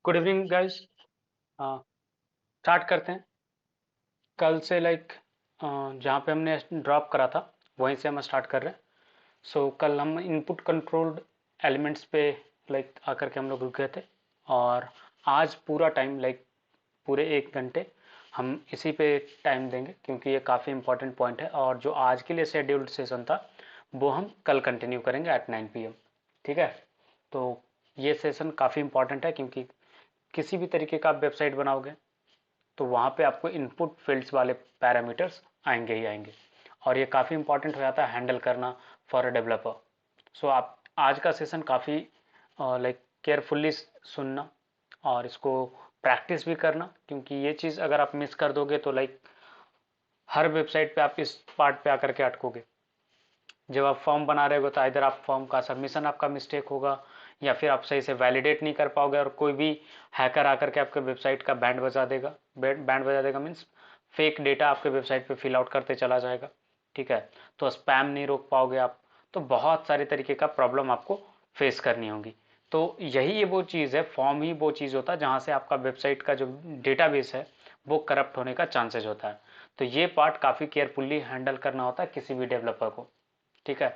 Good evening guys. हाँ, start करते हैं। कल से जहाँ पे हमने ड्रॉप करा था वहीं से हम स्टार्ट कर रहे हैं। कल हम इनपुट कंट्रोल्ड एलिमेंट्स पे आकर के हम लोग रुक गए थे। और आज पूरा टाइम पूरे 1 घंटे हम इसी पे टाइम देंगे, क्योंकि ये काफ़ी इंपॉर्टेंट पॉइंट है। और जो आज के लिए शेड्यूल्ड सेशन था वो हम कल कंटिन्यू करेंगे एट 9 PM। ठीक है। तो ये सेशन काफ़ी इंपॉर्टेंट है, क्योंकि किसी भी तरीके का आप वेबसाइट बनाओगे तो वहाँ पे आपको इनपुट फील्ड्स वाले पैरामीटर्स आएंगे ही आएंगे। और ये काफ़ी इंपॉर्टेंट हो जाता है हैंडल करना फॉर अ डेवलपर। आप आज का सेशन काफ़ी केयरफुल्ली सुनना और इसको प्रैक्टिस भी करना, क्योंकि ये चीज़ अगर आप मिस कर दोगे तो हर वेबसाइट पे आप इस पार्ट पे आकर के अटकोगे। जब आप फॉर्म बना रहे हो तो इधर आप फॉर्म का सबमिशन आपका मिस्टेक होगा, या फिर आप सही से वैलिडेट नहीं कर पाओगे और कोई भी हैकर आकर के आपके वेबसाइट का बैंड बजा देगा। बैंड बजा देगा मीन्स फेक डेटा आपके वेबसाइट पे फिल आउट करते चला जाएगा। ठीक है। तो स्पैम नहीं रोक पाओगे आप। तो बहुत सारे तरीके का प्रॉब्लम आपको फेस करनी होगी। तो यही ये वो चीज़ है, फॉर्म ही वो चीज़ होता है जहाँ से आपका वेबसाइट का जो डेटाबेस है वो करप्ट होने का चांसेस होता है। तो ये पार्ट काफ़ी केयरफुल्ली हैंडल करना होता है किसी भी डेवलपर को। ठीक है।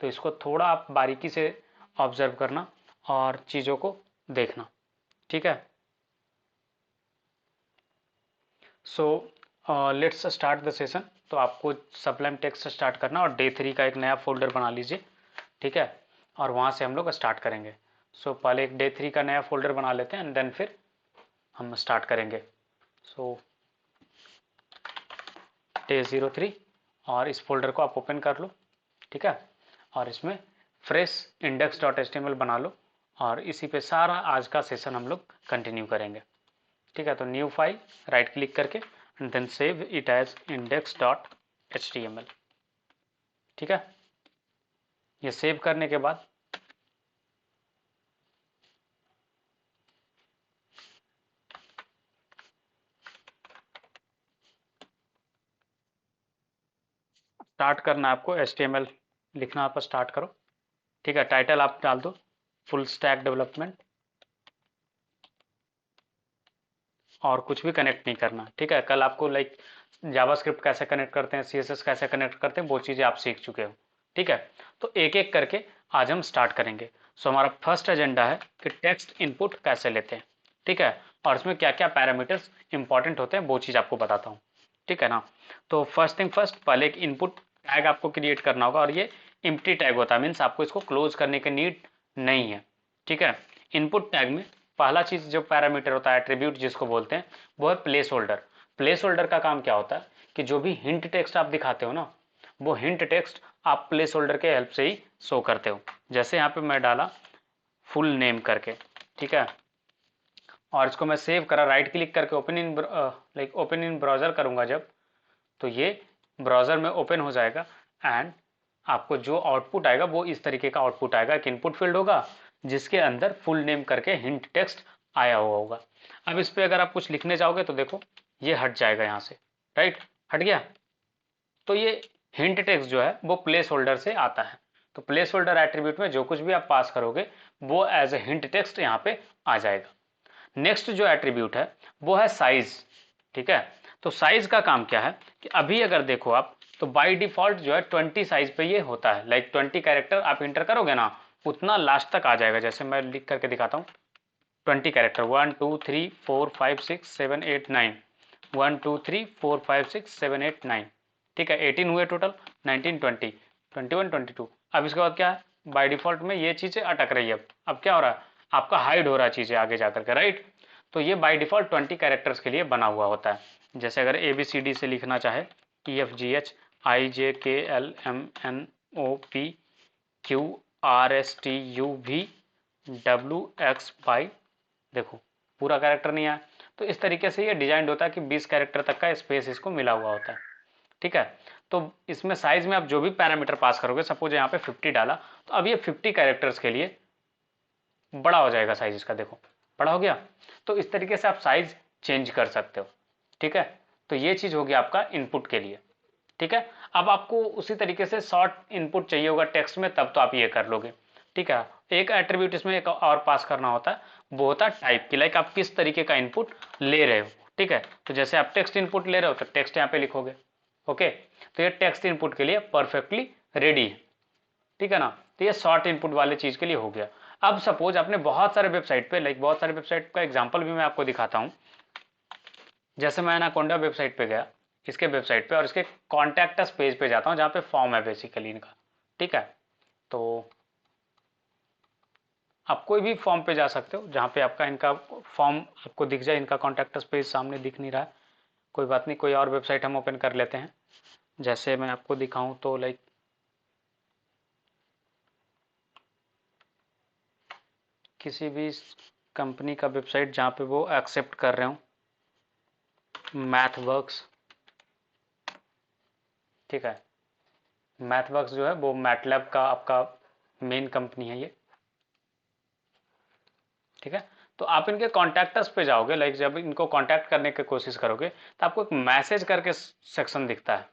तो इसको थोड़ा आप बारीकी से ऑब्जर्व करना और चीज़ों को देखना। ठीक है। So let's start the session. तो आपको सबलाइम टेक्स्ट स्टार्ट करना और डे 3 का एक नया फोल्डर बना लीजिए। ठीक है। और वहाँ से हम लोग स्टार्ट करेंगे। पहले एक डे 3 का नया फोल्डर बना लेते हैं एंड देन फिर हम स्टार्ट करेंगे। सो डे 03 और इस फोल्डर को आप ओपन कर लो। ठीक है। और इसमें फ्रेश index.html बना लो और इसी पे सारा आज का सेशन हम लोग कंटिन्यू करेंगे। ठीक है। तो न्यू फाइल राइट क्लिक करके and then save it as index.html। ठीक है। ये सेव करने के बाद स्टार्ट करना है आपको HTML लिखना, आप स्टार्ट करो। ठीक है। टाइटल आप डाल दो फुल स्टैक डेवलपमेंट और कुछ भी कनेक्ट नहीं करना। ठीक है। कल आपको जावास्क्रिप्ट कैसे कनेक्ट करते हैं, CSS कैसे कनेक्ट करते हैं, वो चीज़ें आप सीख चुके हो। ठीक है। तो एक एक करके आज हम स्टार्ट करेंगे। हमारा फर्स्ट एजेंडा है कि टेक्स्ट इनपुट कैसे लेते हैं। ठीक है। और इसमें क्या क्या पैरामीटर्स इंपॉर्टेंट होते हैं वो चीज़ आपको बताता हूँ। ठीक है ना। तो फर्स्ट थिंग फर्स्ट, पहले एक इनपुट टैग आपको क्रिएट करना होगा और ये एम्प्टी टैग होता है, मीन्स आपको इसको क्लोज करने की नीड नहीं है। ठीक है। इनपुट टैग में पहला चीज जो पैरामीटर होता है, एट्रीब्यूट जिसको बोलते हैं, वो है प्लेस होल्डर। प्लेस होल्डर का काम क्या होता है कि जो भी हिंट टेक्स्ट आप दिखाते हो ना, वो हिंट टेक्स्ट आप प्लेस होल्डर के हेल्प से ही शो करते हो। जैसे यहाँ पे मैं डाला फुल नेम करके। ठीक है। और इसको मैं सेव करा, राइट क्लिक करके ओपन इन ब्राउजर करूंगा जब, तो ये ब्राउजर में ओपन हो जाएगा एंड आपको जो आउटपुट आएगा वो इस तरीके का आउटपुट आएगा। एक इनपुट फील्ड होगा जिसके अंदर फुल नेम करके हिंट टेक्स्ट आया हुआ होगा। अब इस पे अगर आप कुछ लिखने जाओगे तो देखो ये हट जाएगा यहाँ से। राइट, हट गया। तो ये हिंट टेक्स्ट जो है वो प्लेस होल्डर से आता है। तो प्लेस होल्डर एट्रीब्यूट में जो कुछ भी आप पास करोगे वो एज ए हिंट टेक्स्ट यहाँ पे आ जाएगा। नेक्स्ट जो एट्रीब्यूट है वो है साइज। ठीक है। तो साइज का काम क्या है कि अभी अगर देखो आप तो बाय डिफॉल्ट जो है 20 साइज पे ये होता है। 20 कैरेक्टर आप इंटर करोगे ना, उतना लास्ट तक आ जाएगा। जैसे मैं लिख करके दिखाता हूँ, 20 कैरेक्टर 1 2 3 4 5 6 7 8 9, 1 2 3 4 5 6 7 8 9। ठीक है। 18 हुए टोटल, 19 20 21 22। अब इसके बाद क्या है, बाय डिफॉल्ट में ये चीजें अटक रही है। अब क्या हो रहा है, आपका हाइड हो रहा है चीजें आगे जाकर के। राइट। तो ये बाय डिफॉल्ट 20 कैरेक्टर्स के लिए बना हुआ होता है। जैसे अगर ABCD से लिखना चाहे EFGHIJKLMNOPQRSTUVWXY, देखो पूरा कैरेक्टर नहीं आया। तो इस तरीके से ये डिजाइन होता है कि 20 कैरेक्टर तक का स्पेस इसको मिला हुआ होता है। ठीक है। तो इसमें साइज में आप जो भी पैरामीटर पास करोगे, सपोज यहाँ पे 50 डाला, तो अब ये 50 कैरेक्टर्स के लिए बड़ा हो जाएगा साइज इसका। देखो बड़ा हो गया। तो इस तरीके से आप साइज चेंज कर सकते हो। ठीक है। तो ये चीज होगी आपका इनपुट के लिए। ठीक है। अब आपको उसी तरीके से शॉर्ट इनपुट चाहिए होगा टेक्स्ट में, तब तो आप ये कर लोगे। ठीक है। एक एट्रीब्यूट इसमें एक और पास करना होता है, वो होता है टाइप की, लाइक आप किस तरीके का इनपुट ले रहे हो। ठीक है, तो जैसे आप टेक्स्ट इनपुट ले रहे हो तो टेक्स्ट यहाँ पे लिखोगे। ओके, तो ये टेक्स्ट इनपुट के लिए परफेक्टली रेडी है। ठीक है ना, तो ये शॉर्ट इनपुट वाले चीज के लिए हो गया। अब सपोज आपने बहुत सारे वेबसाइट पे, लाइक बहुत सारे वेबसाइट का एग्जांपल भी मैं आपको दिखाता हूँ। जैसे मैं एनाकोंडा वेबसाइट पे गया, इसके वेबसाइट पे, और इसके कॉन्टैक्ट अस पेज पे जाता हूँ जहाँ पे फॉर्म है बेसिकली इनका। ठीक है, तो आप कोई भी फॉर्म पे जा सकते हो जहाँ पे आपका इनका फॉर्म आपको दिख जाए। इनका कॉन्टैक्ट अस पेज सामने दिख नहीं रहा है, कोई बात नहीं, कोई और वेबसाइट हम ओपन कर लेते हैं। जैसे मैं आपको दिखाऊं तो लाइक किसी भी कंपनी का वेबसाइट जहाँ पे वो एक्सेप्ट कर रहे हो, मैथवर्क्स। ठीक है, मैथवर्क्स जो है वो मैटलैब का आपका मेन कंपनी है ये। ठीक है, तो आप इनके कॉन्टैक्टस पे जाओगे, लाइक जब इनको कॉन्टैक्ट करने की कोशिश करोगे तो आपको एक मैसेज करके सेक्शन दिखता है।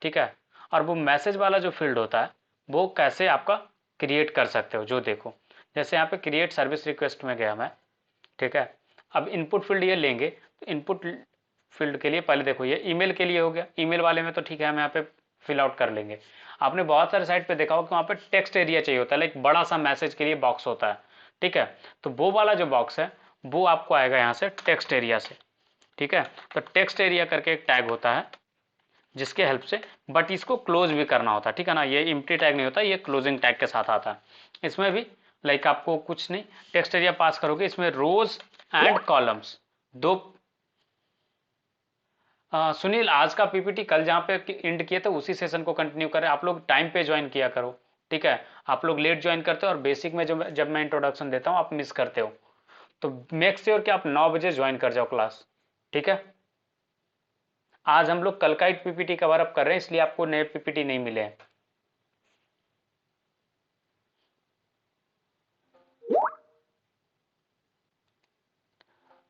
ठीक है, और वो मैसेज वाला जो फील्ड होता है वो कैसे आपका क्रिएट कर सकते हो, जो देखो। जैसे यहाँ पे क्रिएट सर्विस रिक्वेस्ट में गया मैं। ठीक है, अब इनपुट फील्ड ये लेंगे, तो इनपुट फील्ड के लिए पहले देखो ये ईमेल के लिए हो गया। ईमेल वाले में तो ठीक है, हम यहाँ पे फिल आउट कर लेंगे। आपने बहुत सारे साइट पे देखा हो कि वहाँ पे टेक्स्ट एरिया चाहिए होता है, लाइक बड़ा सा मैसेज के लिए बॉक्स होता है। ठीक है, तो वो वाला जो बॉक्स है वो आपको आएगा यहाँ से टेक्स्ट एरिया से। ठीक है, तो टेक्स्ट एरिया करके एक टैग होता है जिसके हेल्प से, बट इसको क्लोज भी करना होता है। ठीक है ना, ये एम्प्टी टैग नहीं होता, ये क्लोजिंग टैग के साथ आता है। इसमें भी लाइक आपको कुछ नहीं, टेक्स्ट एरिया पास करोगे, इसमें रोज एंड कॉलम्स दो। सुनील, आज का पीपीटी कल जहाँ पे एंड किए थे उसी सेशन को कंटिन्यू करें। आप लोग टाइम पे ज्वाइन किया करो। ठीक है, आप लोग लेट ज्वाइन करते हो और बेसिक में जब मैं इंट्रोडक्शन देता हूँ आप मिस करते हो, तो मेक श्योर कि आप 9 बजे ज्वाइन कर जाओ क्लास। ठीक है, आज हम लोग कल का एक पीपीटी कवर अप कर रहे हैं, इसलिए आपको नए पीपीटी नहीं मिले हैं।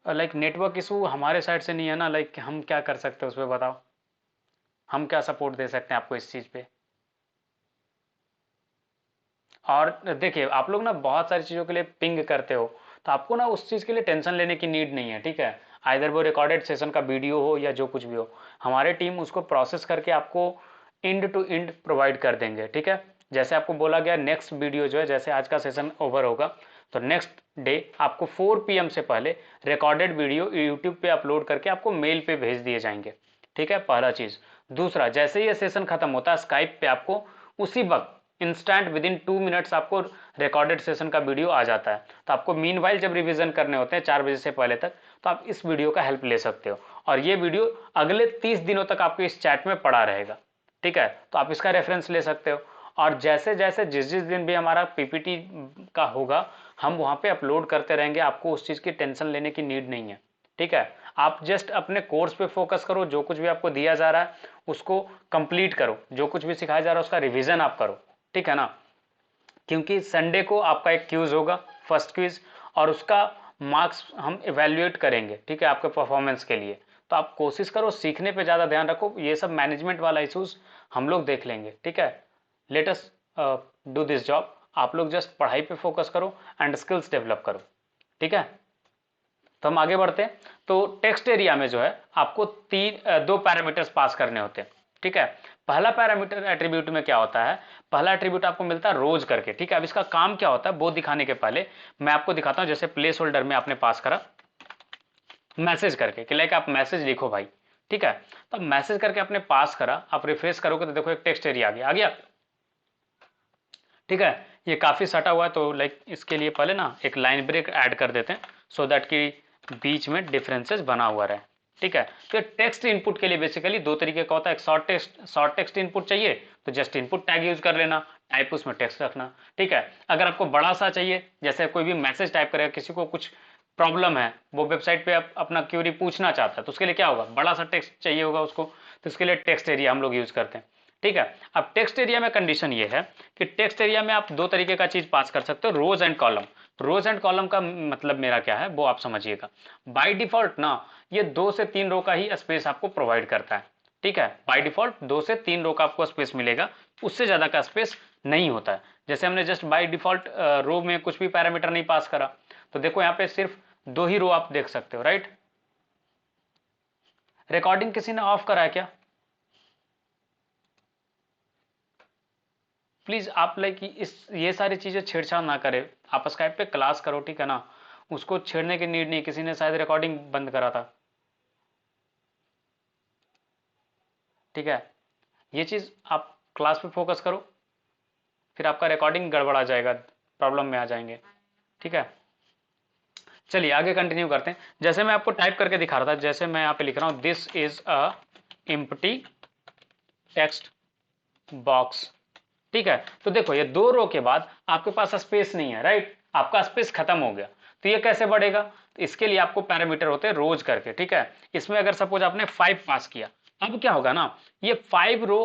लाइक नेटवर्क इशू हमारे साइड से नहीं है ना, लाइक हम क्या कर सकते हैं उस पर बताओ, हम क्या सपोर्ट दे सकते हैं आपको इस चीज़ पे। और देखिए आप लोग ना बहुत सारी चीज़ों के लिए पिंग करते हो, तो आपको ना उस चीज़ के लिए टेंशन लेने की नीड नहीं है। ठीक है, आइदर वो रिकॉर्डेड सेशन का वीडियो हो या जो कुछ भी हो, हमारे टीम उसको प्रोसेस करके आपको इंड टू इंड प्रोवाइड कर देंगे। ठीक है, जैसे आपको बोला गया नेक्स्ट वीडियो जो है, जैसे आज का सेशन ओवर होगा तो नेक्स्ट डे आपको 4 PM से पहले रिकॉर्डेड वीडियो यूट्यूब पे अपलोड करके आपको मेल पे भेज दिए जाएंगे। ठीक है, पहला चीज़। दूसरा, जैसे ये सेशन खत्म होता है स्काइप पे आपको उसी वक्त इंस्टेंट विद इन 2 मिनट्स आपको रिकॉर्डेड सेशन का वीडियो आ जाता है। तो आपको मीनवाइल जब रिवीजन करने होते हैं 4 बजे से पहले तक, तो आप इस वीडियो का हेल्प ले सकते हो, और ये वीडियो अगले 30 दिनों तक आपके इस चैट में पड़ा रहेगा। ठीक है, तो आप इसका रेफरेंस ले सकते हो। और जैसे जैसे जिस जिस दिन भी हमारा पीपीटी का होगा हम वहाँ पे अपलोड करते रहेंगे, आपको उस चीज़ की टेंशन लेने की नीड नहीं है। ठीक है, आप जस्ट अपने कोर्स पे फोकस करो, जो कुछ भी आपको दिया जा रहा है उसको कंप्लीट करो, जो कुछ भी सिखाया जा रहा है उसका रिवीजन आप करो। ठीक है ना, क्योंकि संडे को आपका एक क्यूज होगा, फर्स्ट क्विज, और उसका मार्क्स हम इवेल्युएट करेंगे। ठीक है, आपके परफॉर्मेंस के लिए। तो आप कोशिश करो सीखने पे ज़्यादा ध्यान रखो, ये सब मैनेजमेंट वाला इशूज हम लोग देख लेंगे। ठीक है, let us do this job. आप लोग जस्ट पढ़ाई पे फोकस करो एंड स्किल्स डेवलप करो। ठीक है, तो हम आगे बढ़ते हैं। तो टेक्स्ट एरिया में जो है आपको दो पैरामीटर्स पास करने होते हैं। ठीक है, पहला पैरामीटर एट्रीब्यूट में क्या होता है, पहला एट्रीब्यूट आपको मिलता है रोज करके। ठीक है, अब इसका काम क्या होता है वो दिखाने के पहले मैं आपको दिखाता हूं। जैसे प्लेस होल्डर में आपने पास करा मैसेज करके कि लाइक आप मैसेज लिखो भाई। ठीक है, तो मैसेज करके आपने पास करा, आप रिफ्रेश करोगे तो देखो एक टेक्स्ट एरिया आ गया। ठीक है, ये काफी सटा हुआ है, तो लाइक इसके लिए पहले ना एक लाइन ब्रेक ऐड कर देते हैं सो दैट कि बीच में डिफरेंसेस बना हुआ रहे। ठीक है, तो टेक्स्ट इनपुट के लिए बेसिकली दो तरीके का होता है। एक शॉर्ट टेक्स्ट इनपुट चाहिए तो जस्ट इनपुट टैग यूज कर लेना, टाइप उसमें टेक्स्ट रखना। ठीक है, अगर आपको बड़ा सा चाहिए, जैसे कोई भी मैसेज टाइप करेगा, किसी को कुछ प्रॉब्लम है, वो वेबसाइट पे अपना क्यूरी पूछना चाहता है, तो उसके लिए क्या होगा, बड़ा सा टेक्स्ट चाहिए होगा उसको, तो उसके लिए टेक्स्ट एरिया हम लोग यूज करते हैं। ठीक है, अब टेक्स्ट एरिया में कंडीशन ये है कि टेक्स्ट एरिया में आप दो तरीके का चीज पास कर सकते हो, rows and column. Rows and column का मतलब मेरा क्या है वो आप समझिएगा। बाय डिफॉल्ट ना ये 2 से 3 रो का ही स्पेस आपको प्रोवाइड करता है। ठीक है, बाय डिफॉल्ट 2 से 3 रो का आपको स्पेस मिलेगा, उससे ज्यादा का स्पेस नहीं होता है। जैसे हमने जस्ट बाय डिफॉल्ट रो में कुछ भी पैरामीटर नहीं पास करा, तो देखो यहाँ पे सिर्फ 2 ही रो आप देख सकते हो, राइट। रिकॉर्डिंग किसी ने ऑफ करा है क्या? प्लीज आप लाइक इस ये सारी चीजें छेड़छाड़ ना करें, आप स्काइप पे क्लास करो, ठीक है ना, उसको छेड़ने की नीड नहीं। किसी ने शायद रिकॉर्डिंग बंद करा था, ठीक है। ये चीज आप क्लास पे फोकस करो, फिर आपका रिकॉर्डिंग गड़बड़ा जाएगा, प्रॉब्लम में आ जाएंगे, ठीक है। चलिए आगे कंटिन्यू करते हैं। जैसे मैं आपको टाइप करके दिखा रहा था, जैसे मैं यहाँ पे लिख रहा हूँ this is a empty text box, ठीक है। तो देखो ये 2 रो के बाद आपके पास स्पेस नहीं है, राइट, आपका स्पेस खत्म हो गया। तो ये कैसे बढ़ेगा? तो इसके लिए आपको पैरामीटर होते हैं रोज करके, ठीक है। इसमें अगर सपोज आपने 5 पास किया, अब क्या होगा ना, ये 5 रो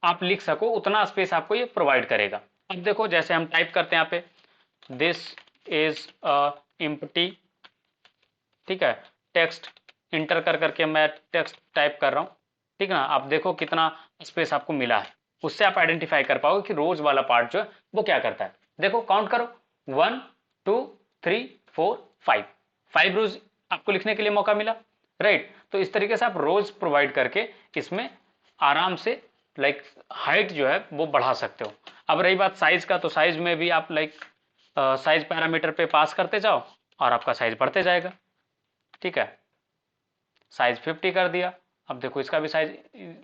आप लिख सको उतना स्पेस आपको ये प्रोवाइड करेगा। अब देखो जैसे हम टाइप करते हैं यहाँ पे दिस इज अ एम्प्टी, ठीक है, टेक्स्ट, इंटर कर करके मैं टेक्स्ट टाइप कर रहा हूँ, ठीक है ना। आप देखो कितना स्पेस आपको मिला है, उससे आप आइडेंटिफाई कर पाओगे कि रोज वाला पार्ट जो है वो क्या करता है। देखो काउंट करो, 1 2 3 4 5, 5 रोज आपको लिखने के लिए मौका मिला, राइट। तो इस तरीके से आप रोज प्रोवाइड करके इसमें आराम से लाइक हाइट जो है वो बढ़ा सकते हो। अब रही बात साइज का, तो साइज में भी आप लाइक साइज पैरामीटर पे पास करते जाओ और आपका साइज बढ़ते जाएगा, ठीक है। साइज 50 कर दिया, अब देखो इसका भी साइज,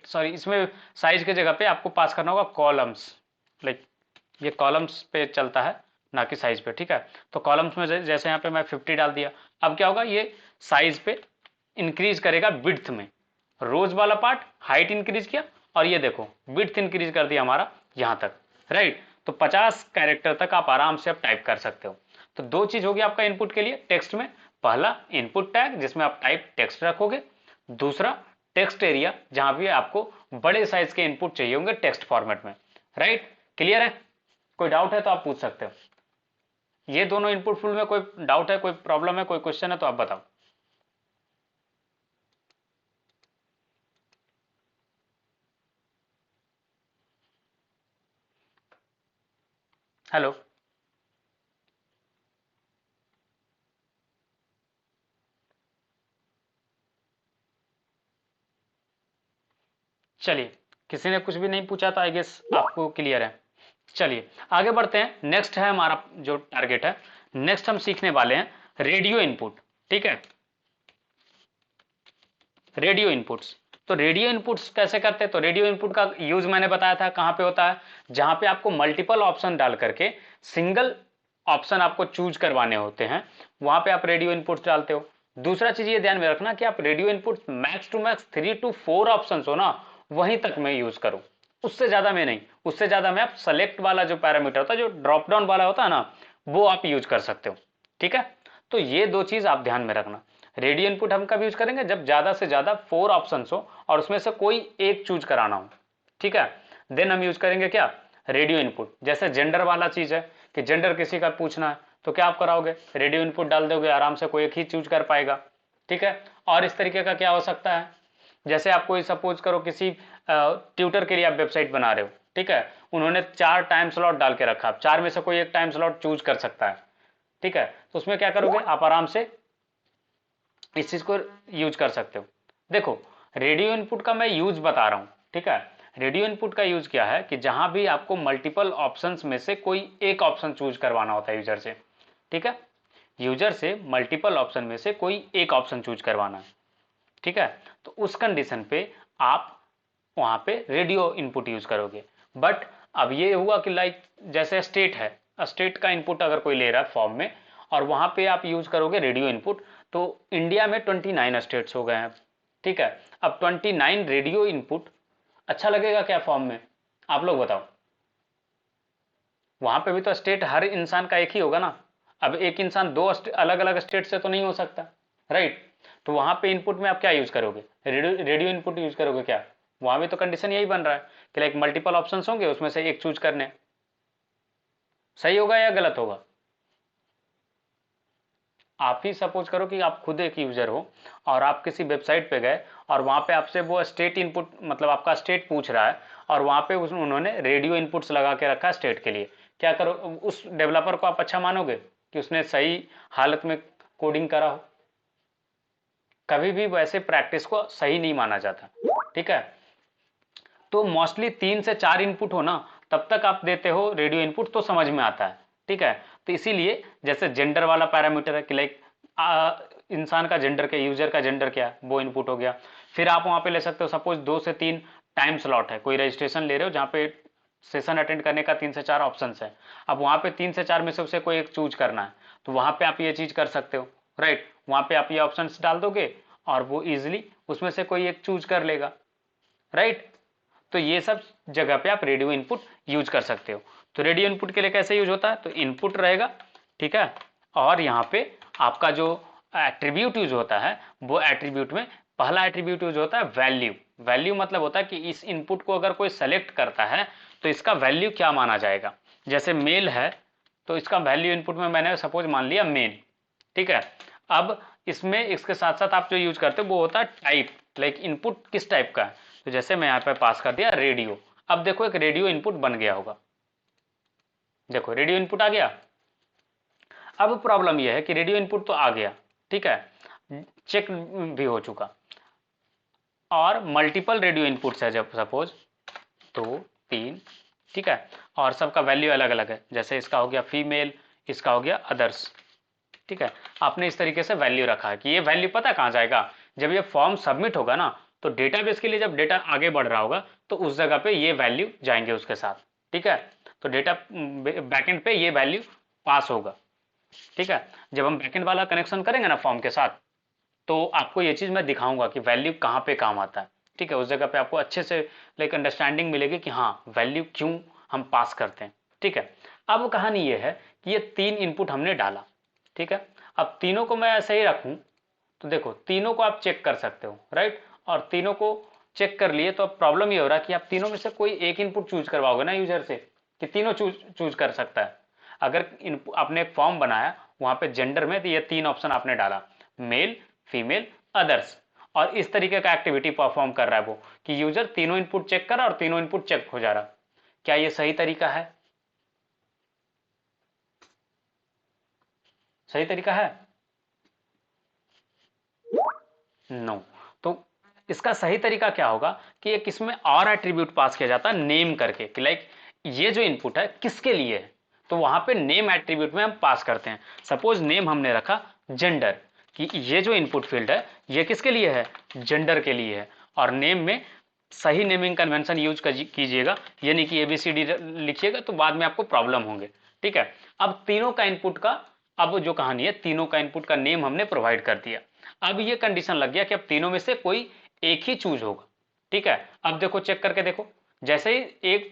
सॉरी इसमें साइज की जगह पे आपको पास करना होगा कॉलम्स, लाइक ये कॉलम्स पे चलता है ना कि साइज पे, ठीक है। तो कॉलम्स में जैसे यहाँ पे मैं 50 डाल दिया, अब क्या होगा, ये साइज पे इंक्रीज करेगा विड्थ में, रोज वाला पार्ट हाइट इंक्रीज किया और ये देखो विड्थ इंक्रीज कर दिया हमारा यहाँ तक, राइट। तो 50 कैरेक्टर तक आप आराम से आप टाइप कर सकते हो। तो 2 चीज होगी आपका इनपुट के लिए टेक्स्ट में, पहला इनपुट टैग जिसमें आप टाइप टेक्स्ट रखोगे, दूसरा टेक्स्ट एरिया जहां भी आपको बड़े साइज के इनपुट चाहिए होंगे टेक्स्ट फॉर्मेट में, राइट। क्लियर है? कोई डाउट है तो आप पूछ सकते हो। ये दोनों इनपुट फील्ड में कोई डाउट है, कोई प्रॉब्लम है, कोई क्वेश्चन है तो आप बताओ। हेलो, चलिए किसी ने कुछ भी नहीं पूछा तो आई गेस आपको क्लियर है। चलिए आगे बढ़ते हैं। नेक्स्ट है हमारा जो टारगेट है, नेक्स्ट हम सीखने वाले हैं रेडियो इनपुट, ठीक है, रेडियो इनपुट्स। तो रेडियो इनपुट्स कैसे करते हैं? तो रेडियो इनपुट का यूज मैंने बताया था कहां पे होता है, जहां पे आपको मल्टीपल ऑप्शन डाल करके सिंगल ऑप्शन आपको चूज करवाने होते हैं, वहां पे आप रेडियो इनपुट्स डालते हो। दूसरा चीज ये ध्यान में रखना कि आप radio input max to max 3 to 4 option हो ना, वहीं तक मैं यूज करूं, उससे ज्यादा में नहीं। उससे ज्यादा में आप सेलेक्ट वाला जो पैरामीटर होता है, जो ड्रॉप डाउन वाला होता है ना, वो आप यूज कर सकते हो, ठीक है। तो ये 2 चीज आप ध्यान में रखना। रेडियो इनपुट हम कब यूज करेंगे? जब ज्यादा से ज्यादा 4 ऑप्शन हो और उसमें से कोई एक चूज कराना हो, ठीक है, देन हम यूज करेंगे क्या, रेडियो इनपुट। जैसे जेंडर वाला चीज है कि जेंडर किसी का पूछना है, तो क्या आप कराओगे, रेडियो इनपुट डाल दोगे, आराम से कोई एक ही चूज कर पाएगा, ठीक है। और इस तरीके का क्या हो सकता है, जैसे आप कोई सपोज करो किसी ट्यूटर के लिए आप वेबसाइट बना रहे हो, ठीक है, उन्होंने 4 टाइम स्लॉट डाल के रखा, 4 में से कोई एक टाइम स्लॉट चूज कर सकता है, ठीक है। तो उसमें क्या करोगे, आप आराम से इस चीज को यूज कर सकते हो। देखो रेडियो इनपुट का मैं यूज बता रहा हूं, ठीक है। रेडियो इनपुट का यूज क्या है कि जहां भी आपको मल्टीपल ऑप्शंस में से कोई एक ऑप्शन चूज करवाना होता है यूजर से, ठीक है, यूजर से मल्टीपल ऑप्शन में से कोई एक ऑप्शन चूज करवाना है, ठीक है। तो उस कंडीशन पे आप वहां पे रेडियो इनपुट यूज करोगे। बट अब ये हुआ कि लाइक जैसे स्टेट है, स्टेट का इनपुट अगर कोई ले रहा है फॉर्म में और वहां पे आप यूज करोगे रेडियो इनपुट, तो इंडिया में 29 स्टेट्स हो गए हैं, ठीक है। अब 29 रेडियो इनपुट अच्छा लगेगा क्या फॉर्म में, आप लोग बताओ। वहां पे भी तो स्टेट हर इंसान का एक ही होगा ना, अब एक इंसान 2 अलग अलग स्टेट से तो नहीं हो सकता, राइट। तो वहां पे इनपुट में आप क्या यूज करोगे, रेडियो इनपुट यूज करोगे क्या। वहां भी तो कंडीशन यही बन रहा है कि लाइक मल्टीपल ऑप्शंस होंगे, उसमें से एक चूज करने। सही होगा या गलत होगा? आप ही सपोज करो कि आप खुद एक यूजर हो और आप किसी वेबसाइट पे गए और वहाँ पे आपसे वो स्टेट इनपुट मतलब आपका स्टेट पूछ रहा है और वहाँ पे उन्होंने रेडियो इनपुट्स लगा के रखा है स्टेट के लिए। क्या करो, उस डेवलपर को आप अच्छा मानोगे कि उसने सही हालत में कोडिंग करा हो? कभी भी वैसे प्रैक्टिस को सही नहीं माना जाता, ठीक है। तो मोस्टली 3 से 4 इनपुट हो ना, तब तक आप देते हो रेडियो इनपुट तो समझ में आता है, ठीक है। तो इसीलिए जैसे जेंडर वाला पैरामीटर है कि लाइक इंसान का जेंडर क्या, यूजर का जेंडर क्या, वो इनपुट हो गया। फिर आप वहां पे ले सकते हो सपोज 2 से 3 टाइम स्लॉट है, कोई रजिस्ट्रेशन ले रहे हो जहाँ पे सेशन अटेंड करने का 3 से 4 ऑप्शन है। अब वहां पे 3 से 4 में से उसे कोई एक चूज करना है, तो वहां पे आप ये चीज कर सकते हो, राइट। वहां पे आप ये ऑप्शन डाल दोगे और वो इजिली उसमें से कोई एक चूज कर लेगा, राइट। तो ये सब जगह पे आप रेडियो इनपुट यूज कर सकते हो। तो रेडियो इनपुट के लिए कैसे यूज होता है, तो इनपुट रहेगा, ठीक है। और यहाँ पे आपका जो एट्रीब्यूट यूज होता है वो एट्रीब्यूट में पहला एट्रीब्यूट यूज होता है वैल्यू। वैल्यू मतलब होता है कि इस इनपुट को अगर कोई सेलेक्ट करता है तो इसका वैल्यू क्या माना जाएगा। जैसे मेल है तो इसका वैल्यू इनपुट में मैंने सपोज मान लिया मेल, ठीक है। अब इसमें इसके साथ साथ आप जो यूज करते हो वो होता है टाइप, लाइक इनपुट किस टाइप का है। तो जैसे मैं यहाँ पे पास कर दिया रेडियो, अब देखो एक रेडियो इनपुट बन गया होगा, देखो रेडियो इनपुट आ गया। अब प्रॉब्लम यह है कि रेडियो इनपुट तो आ गया, ठीक है, चेक भी हो चुका, और मल्टीपल रेडियो इनपुट्स है जब सपोज 2 3, ठीक है, और सबका वैल्यू अलग अलग है। जैसे इसका हो गया फीमेल, इसका हो गया अदर्स, ठीक है। आपने इस तरीके से वैल्यू रखा है कि ये वैल्यू पता कहाँ जाएगा, जब ये फॉर्म सबमिट होगा ना तो डेटाबेस के लिए जब डेटा आगे बढ़ रहा होगा तो उस जगह पे ये वैल्यू जाएंगे उसके साथ, ठीक है। तो डेटा बैकएंड पे ये वैल्यू पास होगा, ठीक है। जब हम बैकएंड वाला कनेक्शन करेंगे ना फॉर्म के साथ तो आपको ये चीज मैं दिखाऊंगा कि वैल्यू कहाँ पे काम आता है, ठीक है। उस जगह पे आपको अच्छे से लाइक अंडरस्टैंडिंग मिलेगी कि हाँ वैल्यू क्यों हम पास करते हैं, ठीक है। अब कहानी ये है कि ये 3 इनपुट हमने डाला, ठीक है। अब तीनों को मैं ऐसे ही रखूं तो देखो तीनों को आप चेक कर सकते हो, राइट। और तीनों को चेक कर लिए तो अब प्रॉब्लम ये हो रहा है कि आप तीनों में से कोई एक इनपुट चूज करवाओगे ना यूजर से कि तीनों चूज कर सकता है। अगर आपने एक फॉर्म बनाया वहां पे जेंडर में तो ये 3 ऑप्शन आपने डाला, मेल फीमेल अदर्स, और इस तरीके का एक्टिविटी परफॉर्म कर रहा है वो कि यूजर तीनों इनपुट चेक कर रहा और तीनों इनपुट चेक हो जा रहा। क्या ये सही तरीका है? सही तरीका है? नो। तो इसका सही तरीका क्या होगा कि एक इसमें और एट्रीब्यूट पास किया जाता है नेम करके कि लाइक ये जो इनपुट है किसके लिए है, तो वहां पे नेम एट्रीब्यूट में हम पास करते हैं। सपोज नेम हमने रखा जेंडर, कि ये जो इनपुट फील्ड है ये किसके लिए है, जेंडर के लिए है। और नेम में सही नेमिंग कन्वेंशन यूज कीजिएगा, ये नहीं कि ABCD लिखिएगा तो बाद में आपको प्रॉब्लम होंगे, ठीक है। अब तीनों का इनपुट का, अब जो कहानी है तीनों का इनपुट का नेम हमने प्रोवाइड कर दिया। अब ये कंडीशन लग गया कि अब तीनों में से कोई एक ही चूज होगा, ठीक है। अब देखो चेक करके देखो, जैसे ही एक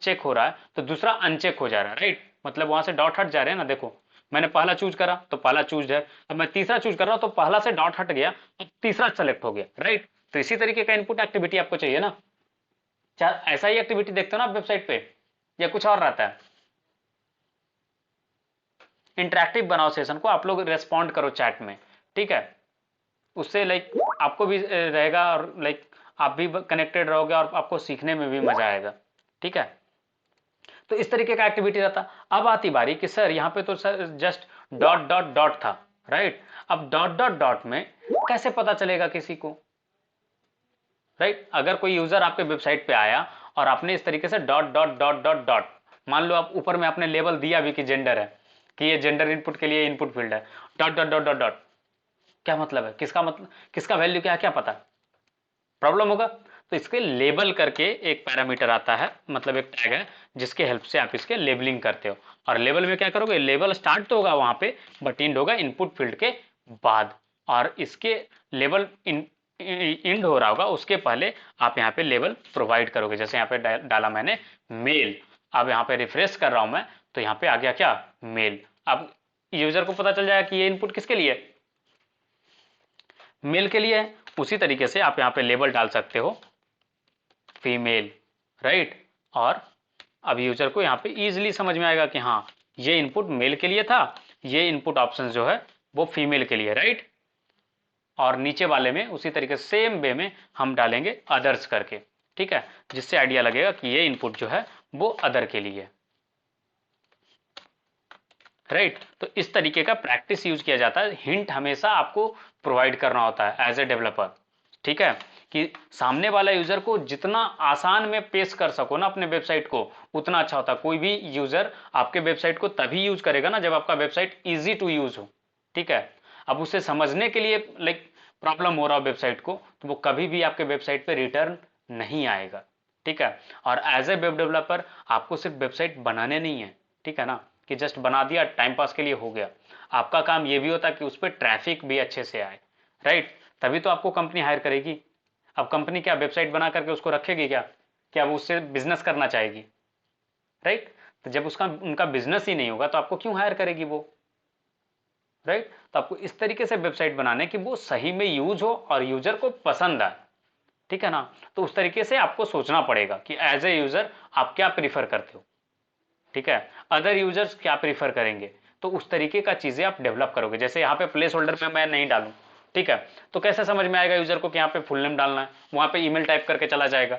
चेक हो रहा है तो दूसरा अनचेक हो जा रहा है, राइट। मतलब वहां से डॉट हट जा रहे हैं ना, देखो मैंने पहला चूज करा तो पहला चूज है, अब मैं तीसरा चूज कर रहा हूं तो पहला से डॉट हट गया, अब तीसरा सेलेक्ट हो गया, राइट। तो इसी तरीके का इनपुट एक्टिविटी आपको चाहिए ना। ऐसा ही एक्टिविटी देखते हो ना आप वेबसाइट पे, या कुछ और रहता है? इंटरेक्टिव बनाओ सेशन को, आप लोग रेस्पॉन्ड करो चैट में, ठीक है। उससे लाइक आपको भी रहेगा और लाइक आप भी कनेक्टेड रहोगे और आपको सीखने में भी मजा आएगा, ठीक है। तो इस तरीके का एक्टिविटी रहता। अब आती बारी कि सर यहाँ पे तो sir just dot dot dot था, राइट। अब डॉट डॉट डॉट में कैसे पता चलेगा किसी को, राइट। अगर कोई यूजर आपके वेबसाइट पे आया और आपने इस तरीके से dot dot dot dot dot, मान लो आप ऊपर में आपने लेबल दिया भी कि जेंडर है, कि ये जेंडर इनपुट के लिए इनपुट फील्ड है, dot dot dot dot dot, क्या मतलब है, किसका मतलब, किसका वैल्यू क्या है, क्या पता, प्रॉब्लम होगा। तो इसके लेबल करके एक पैरामीटर आता है, मतलब एक टैग है जिसके हेल्प से आप इसके लेबलिंग करते हो। और लेबल में क्या करोगे, लेबल स्टार्ट तो होगा वहां पे बट इंड होगा इनपुट फील्ड के बाद, और इसके लेबल इंड हो रहा होगा उसके पहले आप यहाँ पे लेबल प्रोवाइड करोगे। जैसे यहाँ पे डाला मैंने मेल, अब यहाँ पे रिफ्रेश कर रहा हूं मैं तो यहाँ पे आ गया क्या, मेल। अब यूजर को पता चल जाएगा कि ये इनपुट किसके लिए, मेल के लिए है। उसी तरीके से आप यहाँ पे लेबल डाल सकते हो फीमेल, राइट। और अब यूजर को यहाँ पे इजीली समझ में आएगा कि हाँ ये इनपुट मेल के लिए था, ये इनपुट ऑप्शन जो है वो फीमेल के लिए, राइट। और नीचे वाले में उसी तरीके से सेम वे में हम डालेंगे अदर्स करके, ठीक है, जिससे आइडिया लगेगा कि ये इनपुट जो है वो अदर के लिए, राइट। तो इस तरीके का प्रैक्टिस यूज किया जाता है। हिंट हमेशा आपको प्रोवाइड करना होता है एज ए डेवलपर, ठीक है, कि सामने वाला यूजर को जितना आसान में पेश कर सको ना अपने वेबसाइट को, उतना अच्छा होता है। कोई भी यूजर आपके वेबसाइट को तभी यूज करेगा ना जब आपका वेबसाइट इजी टू यूज हो, ठीक है। अब उसे समझने के लिए लाइक प्रॉब्लम हो रहा हो वेबसाइट को, तो वो कभी भी आपके वेबसाइट पे रिटर्न नहीं आएगा, ठीक है। और एज ए वेब डेवलपर आपको सिर्फ वेबसाइट बनाने नहीं है, ठीक है ना, कि जस्ट बना दिया टाइम पास के लिए हो गया। आपका काम ये भी होता है कि उस पर ट्रैफिक भी अच्छे से आए, राइट। तभी तो आपको कंपनी हायर करेगी। अब कंपनी क्या वेबसाइट बना करके उसको रखेगी क्या? क्या वो उससे बिजनेस करना चाहेगी, राइट। तो जब उसका उनका बिजनेस ही नहीं होगा तो आपको क्यों हायर करेगी वो, राइट। तो आपको इस तरीके से वेबसाइट बनाने कि वो सही में यूज हो और यूजर को पसंद आए, ठीक है ना। तो उस तरीके से आपको सोचना पड़ेगा कि एज ए यूजर आप क्या प्रीफर करते हो, ठीक है, अदर यूजर्स क्या प्रीफर करेंगे। तो उस तरीके का चीजें आप डेवलप करोगे। जैसे यहाँ पे प्लेस होल्डर में मैं नहीं डालूं, ठीक है, तो कैसे समझ में आएगा यूजर को कि यहाँ पे फुल नेम डालना है, वहां पे ईमेल टाइप करके चला जाएगा,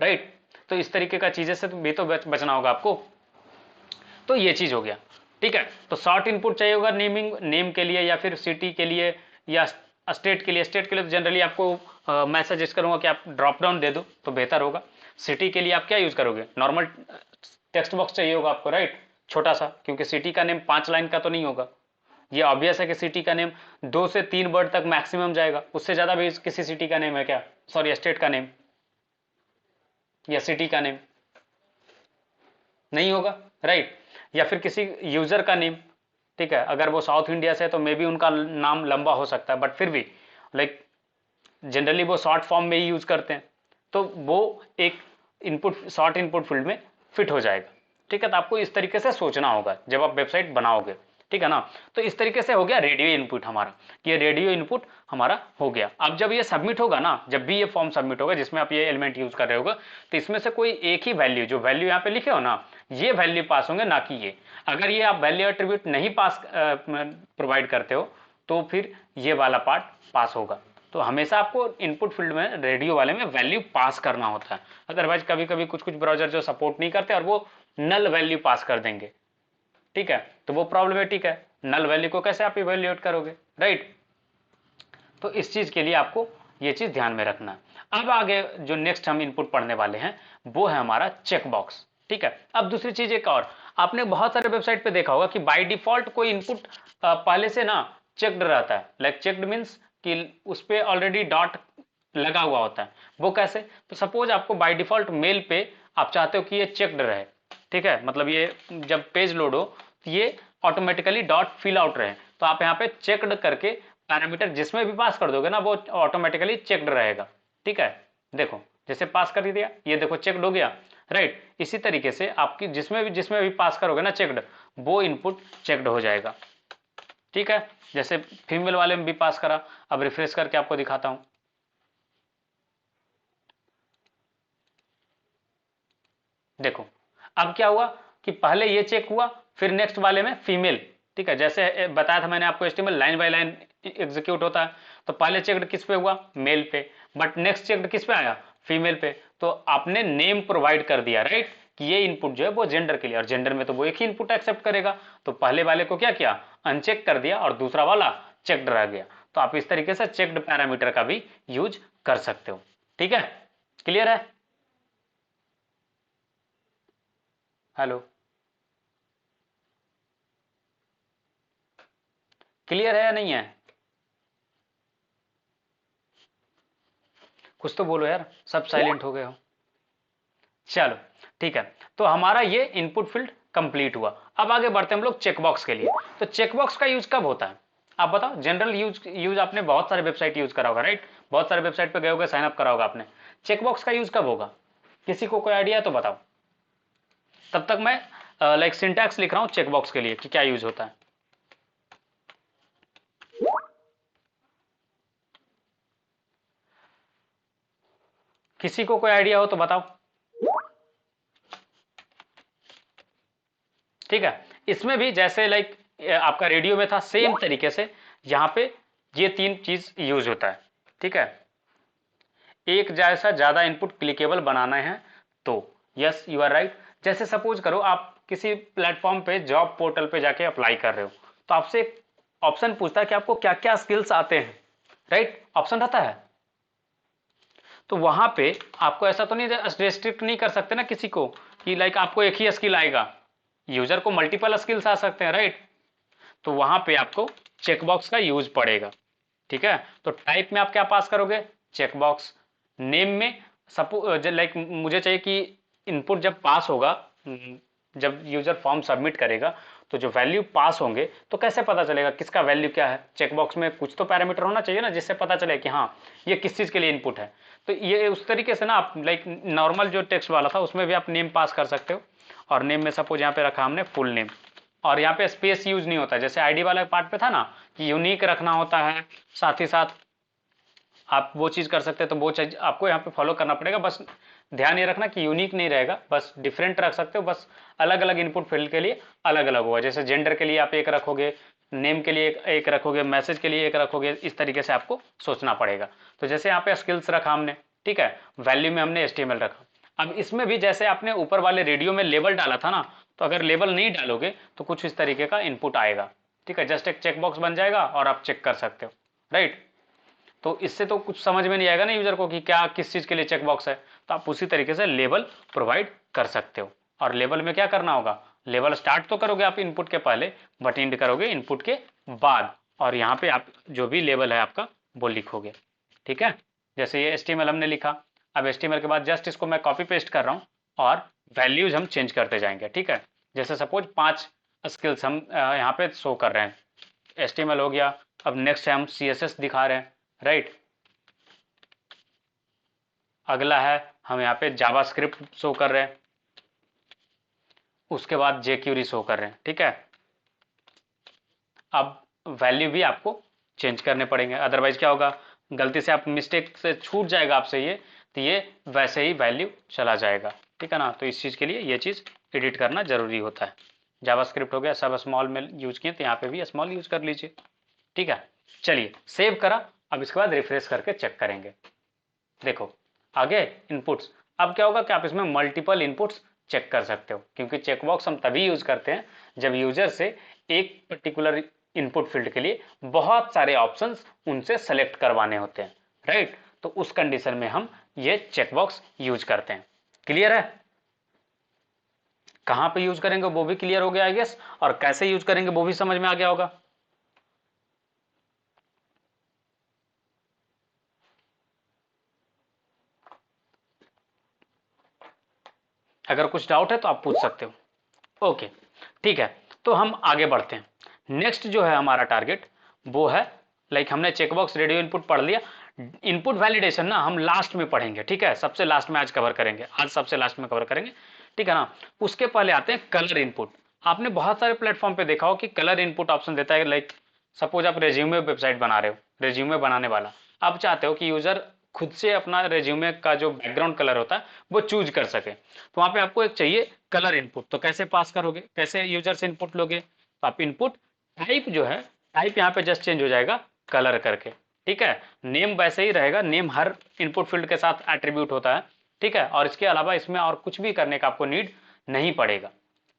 राइट। तो इस तरीके का चीजें से भी तो बचना होगा आपको। तो ये चीज हो गया, ठीक है। तो शॉर्ट इनपुट चाहिए होगा नेमिंग, नेम के लिए या फिर सिटी के लिए या स्टेट के लिए। स्टेट के लिए तो जनरली आपको मैं सजेस्ट करूंगा कि आप ड्रॉप डाउन दे दो तो बेहतर होगा। सिटी के लिए आप क्या यूज करोगे, नॉर्मल टेक्स्ट बॉक्स चाहिए होगा आपको, राइट, छोटा सा, क्योंकि सिटी का नेम 5 लाइन का तो नहीं होगा। ये ऑब्वियस है कि सिटी का नेम 2 से 3 वर्ड तक मैक्सिमम जाएगा, उससे ज्यादा भी किसी सिटी का नेम है क्या, सॉरी स्टेट का नेम या सिटी का नेम नहीं होगा, राइट। या फिर किसी यूजर का नेम, ठीक है, अगर वो साउथ इंडिया से है तो मे बी उनका नाम लंबा हो सकता है, बट फिर भी लाइक जनरली वो शॉर्ट फॉर्म में ही यूज करते हैं, तो वो एक इनपुट शॉर्ट इनपुट फील्ड में फिट हो जाएगा, ठीक है। तो आपको इस तरीके से सोचना होगा जब आप वेबसाइट बनाओगे, ठीक है ना। तो इस तरीके से हो गया रेडियो इनपुट हमारा, ये रेडियो इनपुट हमारा हो गया। अब जब ये सबमिट होगा ना, जब भी ये फॉर्म सबमिट होगा जिसमें आप ये एलिमेंट यूज कर रहे होगा, तो इसमें से कोई एक ही वैल्यू, जो वैल्यू यहाँ पे लिखे हो ना, ये वैल्यू पास होंगे, ना कि ये। अगर ये आप वैल्यू एट्रीब्यूट नहीं पास प्रोवाइड करते हो तो फिर ये वाला पार्ट पास होगा। तो हमेशा आपको इनपुट फील्ड में रेडियो वाले में वैल्यू पास करना होता है। अदरवाइज कभी कभी कुछ कुछ ब्राउजर जो सपोर्ट नहीं करते और वो नल वैल्यू पास कर देंगे, ठीक है, तो वो प्रॉब्लमेटिक है। नल वैल्यू को कैसे आप इवेल्युएट करोगे, राइट। तो इस चीज के लिए आपको ये चीज ध्यान में रखना है। अब आगे जो नेक्स्ट हम इनपुट पढ़ने वाले हैं वो है हमारा चेक बॉक्स, ठीक है। अब दूसरी चीज एक और, आपने बहुत सारे वेबसाइट पे देखा होगा कि बाय डिफॉल्ट कोई इनपुट पहले से ना चेक्ड रहता है। लाइक चेक्ड मीन्स कि उस पर ऑलरेडी डॉट लगा हुआ होता है। वो कैसे, तो सपोज आपको बाय डिफॉल्ट मेल पे आप चाहते हो कि ये चेक्ड रहे, ठीक है, मतलब ये जब पेज लोड हो तो ये ऑटोमेटिकली डॉट फिल आउट रहे, तो आप यहाँ पे चेक्ड करके पैरामीटर जिसमें भी पास कर दोगे ना वो ऑटोमेटिकली चेक्ड रहेगा, ठीक है। देखो जैसे पास कर दिया, ये देखो चेक्ड हो गया, राइट। इसी तरीके से आपकी जिसमें भी पास करोगे ना चेक्ड, वो इनपुट चेक्ड हो जाएगा, ठीक है। जैसे फीमेल वाले में भी पास करा, अब रिफ्रेश करके आपको दिखाता हूं। देखो अब क्या हुआ कि पहले ये चेक हुआ, फिर नेक्स्ट वाले में फीमेल, ठीक है। जैसे बताया था मैंने आपको HTML line by line execute होता है, तो पहले चेक्ड किस पे हुआ, मेल पे, बट नेक्स्ट चेक्ड किस पे आया, फीमेल पे। तो आपने नेम प्रोवाइड कर दिया, राइट, कि ये इनपुट जो है वो जेंडर के लिए, और जेंडर में तो वो एक ही इनपुट एक्सेप्ट करेगा। तो पहले वाले को क्या किया, अनचेक कर दिया, और दूसरा वाला चेक्ड रह गया। तो आप इस तरीके से चेक्ड पैरामीटर का भी यूज कर सकते हो, ठीक है। क्लियर है, हेलो, क्लियर है या नहीं है, कुछ तो बोलो यार, सब साइलेंट हो गए हो। चलो ठीक है, तो हमारा ये इनपुट फील्ड कंप्लीट हुआ। अब आगे बढ़ते हैं हम लोग चेकबॉक्स के लिए। तो चेकबॉक्स का यूज कब होता है, आप बताओ। जनरल यूज आपने बहुत सारे वेबसाइट यूज करा होगा, राइट, बहुत सारे वेबसाइट पे गए होगे, साइन अप करा होगा आपने। चेकबॉक्स का यूज कब होगा, किसी को कोई आइडिया है तो बताओ। तब तक मैं लाइक सिंटैक्स लिख रहा हूं चेकबॉक्स के लिए कि क्या यूज होता है। किसी को कोई आइडिया हो तो बताओ, ठीक है। इसमें भी जैसे लाइक आपका रेडियो में था, सेम तरीके से यहाँ पे ये तीन चीज यूज होता है, ठीक है। एक जैसा ज्यादा इनपुट क्लिकेबल बनाना है तो यस यू आर राइट। जैसे सपोज करो आप किसी प्लेटफॉर्म पे जॉब पोर्टल पे जाके अप्लाई कर रहे हो, तो आपसे एक ऑप्शन पूछता है कि आपको क्या क्या स्किल्स आते हैं, राइट, ऑप्शन रहता है। तो वहां पे आपको ऐसा तो नहीं रेस्ट्रिक्ट नहीं कर सकते ना किसी को कि लाइक आपको एक ही स्किल आएगा, यूजर को मल्टीपल स्किल्स आ सकते हैं, राइट। तो वहां पे आपको चेकबॉक्स का यूज पड़ेगा, ठीक है। तो टाइप में आप क्या पास करोगे, चेकबॉक्स। नेम में सपोज लाइक मुझे चाहिए कि इनपुट जब पास होगा, जब यूजर फॉर्म सबमिट करेगा तो जो वैल्यू पास होंगे तो कैसे पता चलेगा किसका वैल्यू क्या है। चेकबॉक्स में कुछ तो पैरामीटर होना चाहिए ना जिससे पता चले कि हाँ ये किस चीज के लिए इनपुट है। तो ये उस तरीके से ना आप लाइक नॉर्मल जो टेक्स्ट वाला था उसमें भी आप नेम पास कर सकते हो, और नेम में सपोज यहाँ पे रखा हमने फुल नेम, और यहाँ पे स्पेस यूज नहीं होता जैसे आईडी वाला पार्ट पे था ना कि यूनिक रखना होता है। साथ ही साथ आप वो चीज कर सकते हैं, तो वो चीज आपको यहाँ पे फॉलो करना पड़ेगा। बस ध्यान ये रखना कि यूनिक नहीं रहेगा, बस डिफरेंट रख सकते हो, बस अलग अलग इनपुट फील्ड के लिए अलग अलग होगा। जैसे जेंडर के लिए आप एक रखोगे, नेम के लिए एक रखोगे, मैसेज के लिए एक रखोगे, इस तरीके से आपको सोचना पड़ेगा। तो जैसे यहाँ पे स्किल्स रखा हमने, ठीक है, वैल्यू में हमने HTML रखा। अब इसमें भी जैसे आपने ऊपर वाले रेडियो में लेबल डाला था ना, तो अगर लेबल नहीं डालोगे तो कुछ इस तरीके का इनपुट आएगा, ठीक है। जस्ट एक चेकबॉक्स बन जाएगा और आप चेक कर सकते हो, राइट। तो इससे तो कुछ समझ में नहीं आएगा ना यूजर को कि क्या किस चीज के लिए चेकबॉक्स है। तो आप उसी तरीके से लेबल प्रोवाइड कर सकते हो। और लेबल में क्या करना होगा, लेबल स्टार्ट तो करोगे आप इनपुट के पहले, बट एंड करोगे इनपुट के बाद, और यहाँ पे आप जो भी लेबल है आपका वो लिखोगे, ठीक है। जैसे ये HTML हमने लिखा, अब HTML के बाद जस्ट इसको मैं कॉपी पेस्ट कर रहा हूँ और वैल्यूज हम चेंज करते जाएंगे, ठीक है। जैसे सपोज 5 स्किल्स हम यहाँ पे शो कर रहे हैं, HTML हो गया। अब नेक्स्ट है हम CSS दिखा रहे हैं, राइट। अगला है हम यहाँ पे जावास्क्रिप्ट शो कर रहे हैं, उसके बाद jQuery शो कर रहे हैं, ठीक है। अब वैल्यू भी आपको चेंज करने पड़ेंगे, अदरवाइज क्या होगा, गलती से आप मिस्टेक से छूट जाएगा आपसे ये, तो ये वैसे ही वैल्यू चला जाएगा, ठीक है ना। तो इस चीज़ के लिए ये चीज़ एडिट करना जरूरी होता है। जावास्क्रिप्ट हो गया, सब स्मॉल में यूज किए तो यहाँ पे भी स्मॉल यूज कर लीजिए, ठीक है। चलिए सेव करा, अब इसके बाद रिफ्रेश करके चेक करेंगे। देखो आगे इनपुट्स, अब क्या होगा कि आप इसमें मल्टीपल इनपुट्स चेक कर सकते हो, क्योंकि चेकबॉक्स हम तभी यूज करते हैं जब यूजर से एक पर्टिकुलर इनपुट फील्ड के लिए बहुत सारे ऑप्शंस उनसे सेलेक्ट करवाने होते हैं, राइट। तो उस कंडीशन में हम ये चेकबॉक्स यूज करते हैं। क्लियर है, कहां पे यूज करेंगे वो भी क्लियर हो गया आई गेस, और कैसे यूज करेंगे वो भी समझ में आ गया होगा। अगर कुछ डाउट है तो आप पूछ सकते हो। ओके ठीक है, तो हम आगे बढ़ते हैं। नेक्स्ट जो है हमारा टारगेट वो है, लाइक हमने चेकबॉक्स रेडियो इनपुट पढ़ लिया, इनपुट वैलिडेशन ना हम लास्ट में पढ़ेंगे, ठीक है, सबसे लास्ट में आज कवर करेंगे, आज सबसे लास्ट में कवर करेंगे, ठीक है ना। उसके पहले आते हैं कलर इनपुट। आपने बहुत सारे प्लेटफॉर्म पे देखा हो कि कलर इनपुट ऑप्शन देता है, लाइक सपोज आप रेज्यूमे वेबसाइट बना रहे हो, रेज्यूमे बनाने वाला आप चाहते हो कि यूजर खुद से अपना रेज्यूमे का जो बैकग्राउंड कलर होता है वो चूज कर सके, तो वहां पे आपको एक चाहिए कलर इनपुट। तो कैसे पास करोगे, कैसे यूजर से इनपुट लोगे, तो आप इनपुट टाइप जो है, टाइप यहाँ पे जस्ट चेंज हो जाएगा कलर करके, ठीक है। नेम वैसे ही रहेगा, नेम हर इनपुट फील्ड के साथ एट्रीब्यूट होता है, ठीक है। और इसके अलावा इसमें और कुछ भी करने का आपको नीड नहीं पड़ेगा,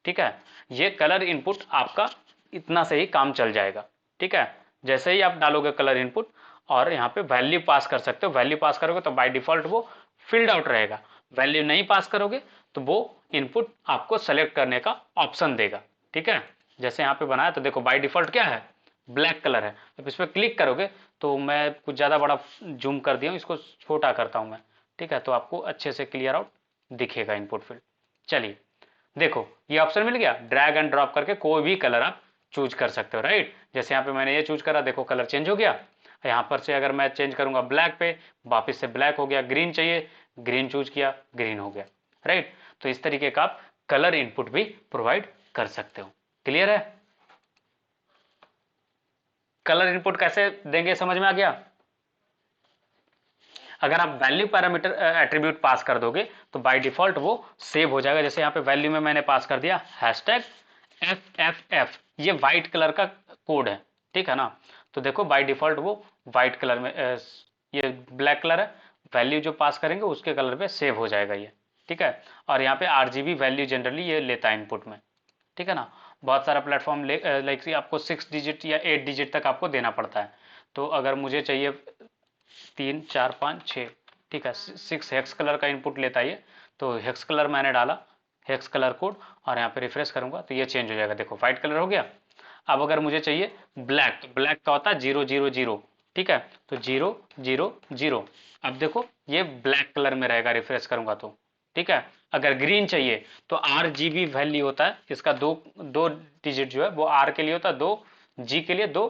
ठीक है। ये कलर इनपुट आपका इतना से ही काम चल जाएगा, ठीक है। जैसे ही आप डालोगे कलर इनपुट और यहाँ पे वैल्यू पास कर सकते हो, वैल्यू पास करोगे तो बाय डिफॉल्ट वो फिल्ड आउट रहेगा, वैल्यू नहीं पास करोगे तो वो इनपुट आपको सेलेक्ट करने का ऑप्शन देगा, ठीक है। जैसे यहाँ पे बनाया तो देखो बाय डिफॉल्ट क्या है, ब्लैक कलर है। अब इस पर क्लिक करोगे तो मैं कुछ ज़्यादा बड़ा जूम कर दिया हूँ, इसको छोटा करता हूँ मैं, ठीक है, तो आपको अच्छे से क्लियर आउट दिखेगा इनपुट फील्ड। चलिए देखो ये ऑप्शन मिल गया, ड्रैग एंड ड्रॉप करके कोई भी कलर आप चूज कर सकते हो, राइट। जैसे यहाँ पे मैंने ये चूज करा, देखो कलर चेंज हो गया। यहाँ पर से अगर मैं चेंज करूंगा ब्लैक पे, वापस से ब्लैक हो गया, ग्रीन चाहिए, ग्रीन चूज किया, ग्रीन हो गया, राइट। तो इस तरीके का आप कलर इनपुट भी प्रोवाइड कर सकते हो। क्लियर है, कलर इनपुट कैसे देंगे समझ में आ गया। अगर आप वैल्यू पैरामीटर एट्रीब्यूट पास कर दोगे तो बाय डिफॉल्ट वो सेव हो जाएगा। जैसे यहाँ पे वैल्यू में मैंने पास कर दिया हैशटैग FFF, ये व्हाइट कलर का कोड है, ठीक है ना। तो देखो बाय डिफॉल्ट वो वाइट कलर में ये ब्लैक कलर है, वैल्यू जो पास करेंगे उसके कलर पे सेव हो जाएगा ये, ठीक है। और यहाँ पे RGB वैल्यू जनरली ये लेता है इनपुट में, ठीक है ना। बहुत सारा प्लेटफॉर्म लाइक आपको 6 डिजिट या 8 डिजिट तक आपको देना पड़ता है। तो अगर मुझे चाहिए 3 4 5 6, ठीक है, 6 हेक्स कलर का इनपुट लेता है ये, तो हेक्स कलर मैंने डाला, हेक्स कलर कोड, और यहाँ पे रिफ्रेश करूंगा तो ये चेंज हो जाएगा, देखो व्हाइट कलर हो गया। अब अगर मुझे चाहिए ब्लैक, तो ब्लैक का होता है 0 0 0, ठीक है, तो 0 0 0। अब देखो ये ब्लैक कलर में रहेगा, रिफ्रेश करूंगा तो, ठीक है। अगर ग्रीन चाहिए तो RGB वैल्यू होता है इसका, दो दो डिजिट जो है वो R के लिए होता है, 2 G के लिए, 2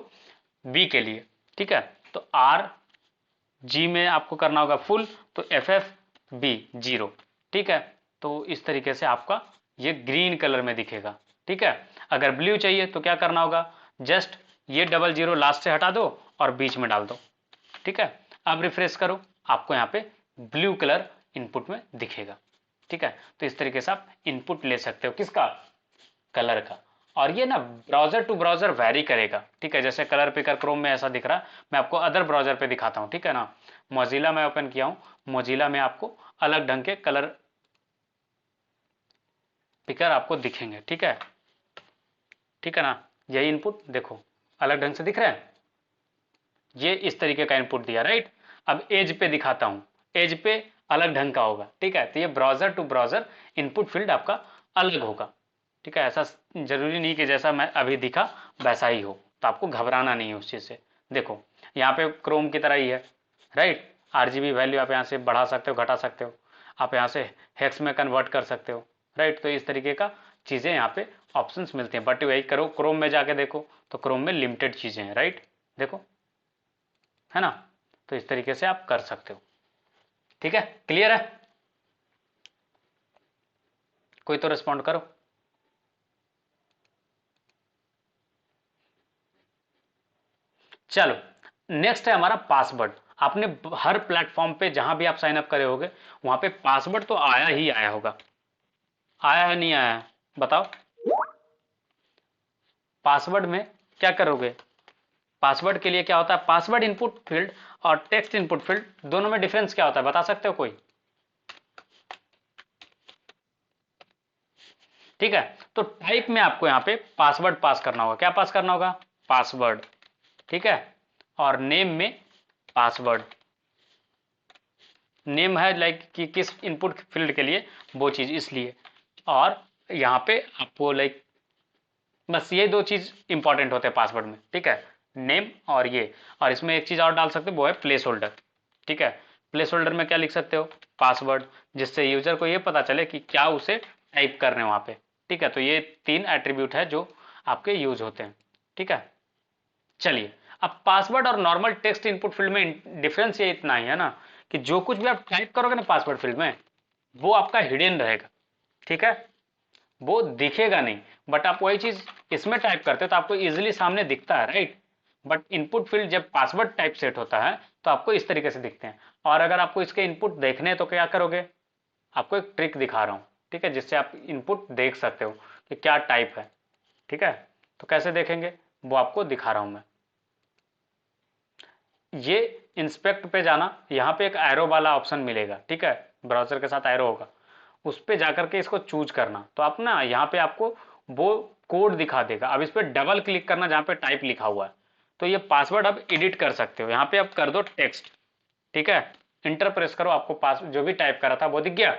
B के लिए, ठीक है। तो RG में आपको करना होगा फुल, तो FFB 0, ठीक है। तो इस तरीके से आपका ये ग्रीन कलर में दिखेगा, ठीक है। अगर ब्लू चाहिए तो क्या करना होगा, जस्ट ये 00 लास्ट से हटा दो और बीच में डाल दो, ठीक है। अब रिफ्रेश करो, आपको यहाँ पे ब्लू कलर इनपुट में दिखेगा, ठीक है। तो इस तरीके से आप इनपुट ले सकते हो, किसका, कलर का। और ये ना ब्राउजर टू ब्राउजर वैरी करेगा, ठीक है। जैसे कलर पिकर क्रोम में ऐसा दिख रहा है, मैं आपको अदर ब्राउजर पे दिखाता हूँ, ठीक है ना। मोजिला में ओपन किया हूँ, मोजिला में आपको अलग ढंग के कलर पिकर आपको दिखेंगे, ठीक है, ठीक है ना। यही इनपुट देखो अलग ढंग से दिख रहा है, ये इस तरीके का इनपुट दिया, राइट। अब एज पे दिखाता हूं, एज पे अलग ढंग का होगा, ठीक है। तो ये browser to browser input field आपका अलग होगा, ठीक है। ऐसा जरूरी नहीं कि जैसा मैं अभी दिखा वैसा ही हो, तो आपको घबराना नहीं है उस चीज से। देखो यहाँ पे क्रोम की तरह ही है, राइट। RGB वैल्यू आप यहाँ से बढ़ा सकते हो, घटा सकते हो, आप यहाँ से हेक्स में कन्वर्ट कर सकते हो, राइट। तो इस तरीके का चीजें यहाँ पे ऑप्शंस मिलते हैं, बट वही करो क्रोम में जाके देखो तो क्रोम में लिमिटेड चीजें हैं, राइट, देखो, है ना। तो इस तरीके से आप कर सकते हो, ठीक है, क्लियर है। कोई तो रिस्पॉन्ड करो। चलो नेक्स्ट है हमारा पासवर्ड। आपने हर प्लेटफॉर्म पे जहां भी आप साइन अप करे होगे वहां पे पासवर्ड तो आया ही आया होगा, आया है नहीं आया है, बताओ। पासवर्ड में क्या करोगे, पासवर्ड के लिए क्या होता है, पासवर्ड इनपुट फील्ड और टेक्स्ट इनपुट फील्ड दोनों में डिफरेंस क्या होता है, बता सकते हो कोई, ठीक है। तो टाइप में आपको यहाँ पे पासवर्ड पास करना होगा, क्या पास करना होगा, पासवर्ड, ठीक है। और नेम में पासवर्ड, नेम है लाइक कि किस इनपुट फील्ड के लिए वो चीज इसलिए। और यहाँ पे आपको लाइक बस ये दो चीज इंपॉर्टेंट होते हैं पासवर्ड में, ठीक है, नेम और ये। और इसमें एक चीज और डाल सकते हो, वो है प्लेस होल्डर, ठीक है। प्लेस होल्डर में क्या लिख सकते हो, पासवर्ड, जिससे यूजर को ये पता चले कि क्या उसे टाइप करने वहां पे, ठीक है। तो ये 3 एट्रीब्यूट है जो आपके यूज होते हैं, ठीक है। चलिए अब पासवर्ड और नॉर्मल टेक्स्ट इनपुट फील्ड में डिफरेंस ये इतना ही है ना कि जो कुछ भी आप टाइप करोगे ना पासवर्ड फील्ड में वो आपका हिडन रहेगा, ठीक है, वो दिखेगा नहीं। बट आप वही चीज इसमें टाइप करते हो तो आपको इजिली सामने दिखता है, राइट। बट इनपुट फील्ड जब पासवर्ड टाइप सेट होता है तो आपको इस तरीके से दिखते हैं। और अगर आपको इसके इनपुट देखने हैं तो क्या करोगे, आपको एक ट्रिक दिखा रहा हूं, ठीक है, जिससे आप इनपुट देख सकते हो कि क्या टाइप है, ठीक है। तो कैसे देखेंगे वो आपको दिखा रहा हूं मैं। ये इंस्पेक्ट पे जाना, यहाँ पे एक एरो वाला ऑप्शन मिलेगा, ठीक है, ब्राउजर के साथ एरो होगा, उस पे जाकर के इसको चूज करना। तो आप ना यहाँ पे आपको वो कोड दिखा देगा, अब इस पे डबल क्लिक करना जहाँ पे टाइप लिखा हुआ है, तो ये पासवर्ड अब एडिट कर सकते हो। यहाँ पे आप कर दो टेक्स्ट, ठीक है, इंटर प्रेस करो, आपको पास जो भी टाइप करा था वो दिख गया,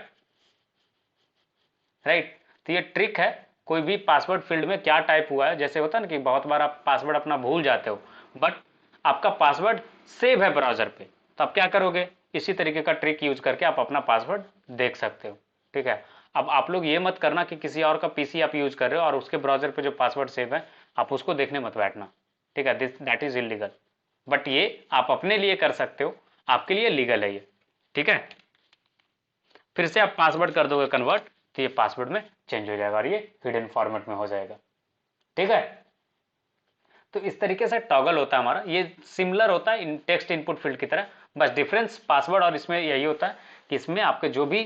राइट। तो ये ट्रिक है, कोई भी पासवर्ड फील्ड में क्या टाइप हुआ है, जैसे होता है ना कि बहुत बार आप पासवर्ड अपना भूल जाते हो बट आपका पासवर्ड सेव है ब्राउजर पे, तो आप क्या करोगे, इसी तरीके का ट्रिक यूज करके आप अपना पासवर्ड देख सकते हो, ठीक है। अब आप लोग ये मत करना कि किसी और का पीसी आप यूज कर रहे हो और उसके ब्राउजर पे जो पासवर्ड सेव है आप उसको देखने मत बैठना, ठीक है, दैट इज इलीगल। बट ये आप अपने लिए कर सकते हो, आपके लिए लीगल है ये, ठीक है। फिर से आप पासवर्ड कर दोगे कन्वर्ट तो ये पासवर्ड में चेंज हो जाएगा और ये हिडन फॉर्मेट में हो जाएगा, ठीक है। तो इस तरीके से टॉगल होता है हमारा, ये सिमिलर होता है इन टेक्स्ट इनपुट फील्ड की तरह, बस डिफरेंस पासवर्ड और इसमें यही होता है कि इसमें आपके जो भी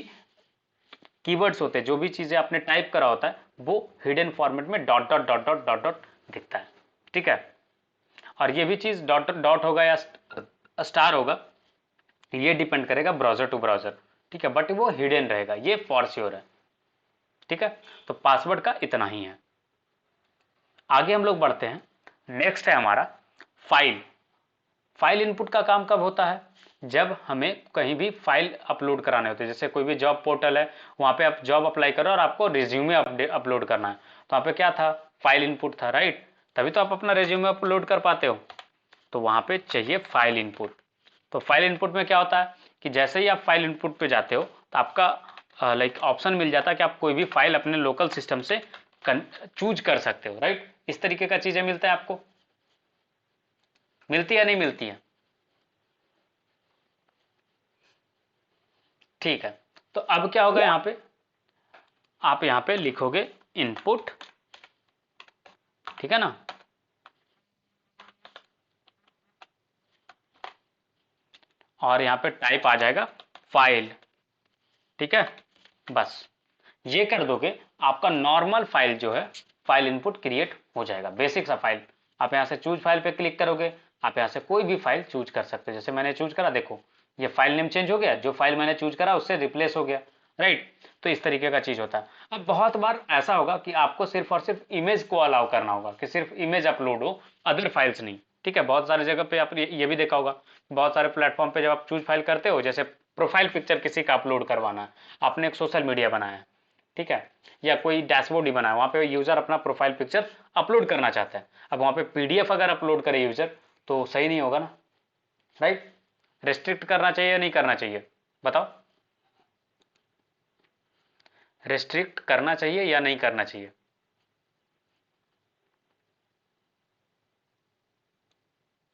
कीवर्ड्स होते हैं, जो भी चीजें आपने टाइप करा होता है वो हिडन फॉर्मेट में dot dot dot dot dot dot दिखता है, ठीक है। और ये भी चीज डॉट डॉट होगा या स्टार होगा, ये डिपेंड करेगा ब्राउजर टू ब्राउजर, ठीक है, बट वो हिडन रहेगा, ये फॉर श्योर है, ठीक है। तो पासवर्ड का इतना ही है। आगे हम लोग बढ़ते हैं, नेक्स्ट है हमारा फाइल। फाइल इनपुट का काम कब होता है, जब हमें कहीं भी फाइल अपलोड कराने होते हैं, जैसे कोई भी जॉब पोर्टल है, वहां पे आप जॉब अप्लाई करो और आपको रिज्यूमे अपलोड करना है, तो वहां पे क्या था, फाइल इनपुट था, राइट, तभी तो आप अपना रिज्यूमे अपलोड कर पाते हो, तो वहां पे चाहिए फाइल इनपुट। तो फाइल इनपुट में क्या होता है कि जैसे ही आप फाइल इनपुट पे जाते हो तो आपका लाइक ऑप्शन मिल जाता है कि आप कोई भी फाइल अपने लोकल सिस्टम से चूज कर सकते हो, राइट, इस तरीके का चीजें मिलता है आपको, मिलती है नहीं मिलती है, ठीक है। तो अब क्या होगा, यहाँ पे आप यहाँ पे लिखोगे इनपुट, ठीक है ना, और यहाँ पे टाइप आ जाएगा फाइल, ठीक है, बस ये कर दोगे, आपका नॉर्मल फाइल जो है फाइल इनपुट क्रिएट हो जाएगा, बेसिक सा फाइल। आप यहाँ से चूज फाइल पे क्लिक करोगे, आप यहाँ से कोई भी फाइल चूज कर सकते हो, जैसे मैंने चूज करा, देखो ये फाइल नेम चेंज हो गया, जो फाइल मैंने चूज करा उससे रिप्लेस हो गया, राइट। तो इस तरीके का चीज होता है। अब बहुत बार ऐसा होगा कि आपको सिर्फ और सिर्फ इमेज को अलाउ करना होगा, कि सिर्फ इमेज अपलोड हो, अदर फाइल्स नहीं, ठीक है। बहुत सारी जगह पे आप ये भी देखा होगा, बहुत सारे प्लेटफॉर्म पे जब आप चूज फाइल करते हो, जैसे प्रोफाइल पिक्चर किसी का अपलोड करवाना है, आपने एक सोशल मीडिया बनाया है, ठीक है, या कोई डैशबोर्ड ही बना है, वहां पे यूजर अपना प्रोफाइल पिक्चर अपलोड करना चाहता है, अब वहां पे पीडीएफ अगर अपलोड करे यूजर तो सही नहीं होगा ना, राइट। रेस्ट्रिक्ट करना चाहिए या नहीं करना चाहिए, बताओ, रेस्ट्रिक्ट करना चाहिए या नहीं करना चाहिए,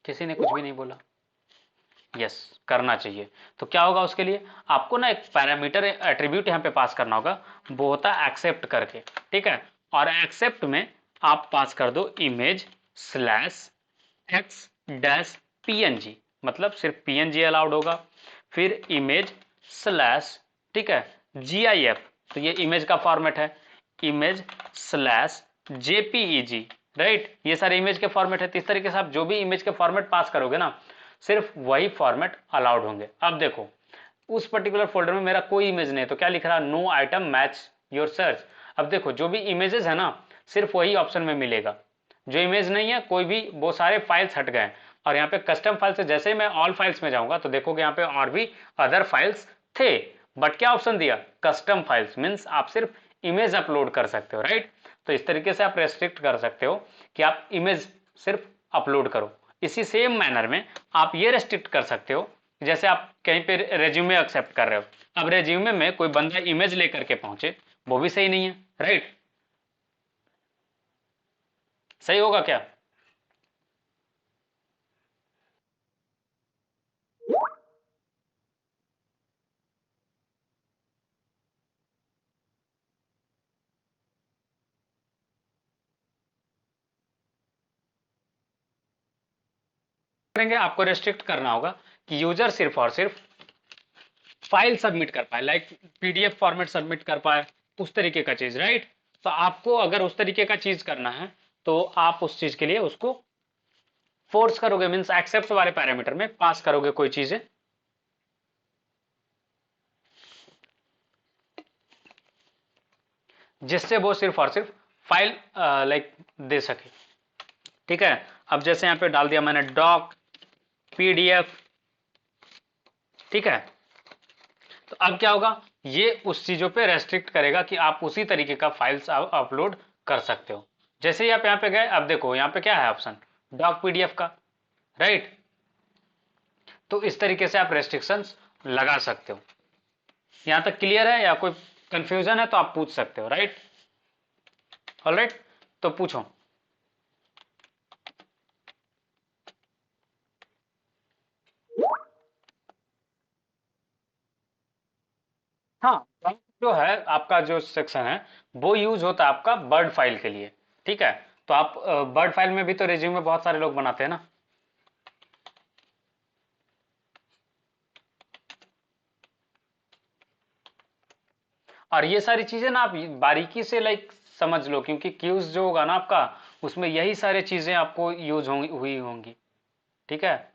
किसी ने कुछ भी नहीं बोला, यस करना चाहिए। तो क्या होगा उसके लिए, आपको ना एक पैरामीटर एट्रीब्यूट यहाँ पे पास करना होगा, वो होता है एक्सेप्ट करके, ठीक है, और एक्सेप्ट में आप पास कर दो image slash x dash PNG, मतलब सिर्फ पीएनजी अलाउड होगा, फिर इमेज स्लैश, ठीक है, जीआईएफ, तो ये इमेज का फॉर्मेट है, इमेज स्लैश जेपीईजी, राइट, ये सारे इमेज के फॉर्मेट है। तो इस तरीके से आप जो भी इमेज के फॉर्मेट पास करोगे ना, सिर्फ वही फॉर्मेट अलाउड होंगे। अब देखो उस पर्टिकुलर फोल्डर में मेरा कोई इमेज नहीं है, तो क्या लिख रहा है, no item match your search. अब देखो जो भी इमेजेस है ना, सिर्फ वही ऑप्शन में मिलेगा, जो इमेज नहीं है कोई भी, वो सारे फाइल्स हट गए। और यहाँ पे कस्टम फाइल से जैसे ही मैं ऑल फाइल्स में जाऊंगा तो देखोगे यहाँ पे और भी अदर फाइल्स थे, बट क्या ऑप्शन दिया, कस्टम फाइल्स, मीन्स आप सिर्फ इमेज अपलोड कर सकते हो, राइट। तो इस तरीके से आप रेस्ट्रिक्ट कर सकते हो कि आप इमेज सिर्फ अपलोड करो। इसी सेम मैनर में आप ये रेस्ट्रिक्ट कर सकते हो, जैसे आप कहीं पे रेज्यूमे एक्सेप्ट कर रहे हो, अब रेज्यूमे में कोई बंदा इमेज लेकर के पहुंचे, वो भी सही नहीं है, राइट, सही होगा क्या, करेंगे, आपको रेस्ट्रिक्ट करना होगा कि यूजर सिर्फ और सिर्फ फाइल सबमिट कर पाए, लाइक पीडीएफ फॉर्मेट सबमिट कर पाए, उस तरीके का चीज, राइट। तो आपको अगर उस तरीके का चीज करना है तो आप उस चीज के लिए उसको फोर्स करोगे, मीन्स एक्सेप्ट वाले पैरामीटर में पास करोगे कोई चीजें, जिससे वो सिर्फ और सिर्फ फाइल लाइक दे सके, ठीक है। अब जैसे यहाँ पे डाल दिया मैंने डॉक पीडीएफ, ठीक है, तो अब क्या होगा, ये उस चीजों पे रेस्ट्रिक्ट करेगा कि आप उसी तरीके का फाइल्स अपलोड कर सकते हो। जैसे ही आप यहाँ पे गए, अब देखो यहाँ पे क्या है ऑप्शन, डॉक पीडीएफ का, राइट। तो इस तरीके से आप रेस्ट्रिक्शंस लगा सकते हो। यहाँ तक क्लियर है या कोई कंफ्यूजन है तो आप पूछ सकते हो, राइट, ऑलराइट, तो पूछो। हाँ, bulk जो है आपका जो सेक्शन है वो यूज होता है आपका वर्ड फाइल के लिए, ठीक है। तो आप वर्ड फाइल में भी तो रिज्यूमे बहुत सारे लोग बनाते हैं ना, और ये सारी चीजें ना आप बारीकी से लाइक समझ लो, क्योंकि क्यूज जो होगा ना आपका, उसमें यही सारी चीजें आपको यूज होंगी हुई होंगी। ठीक है।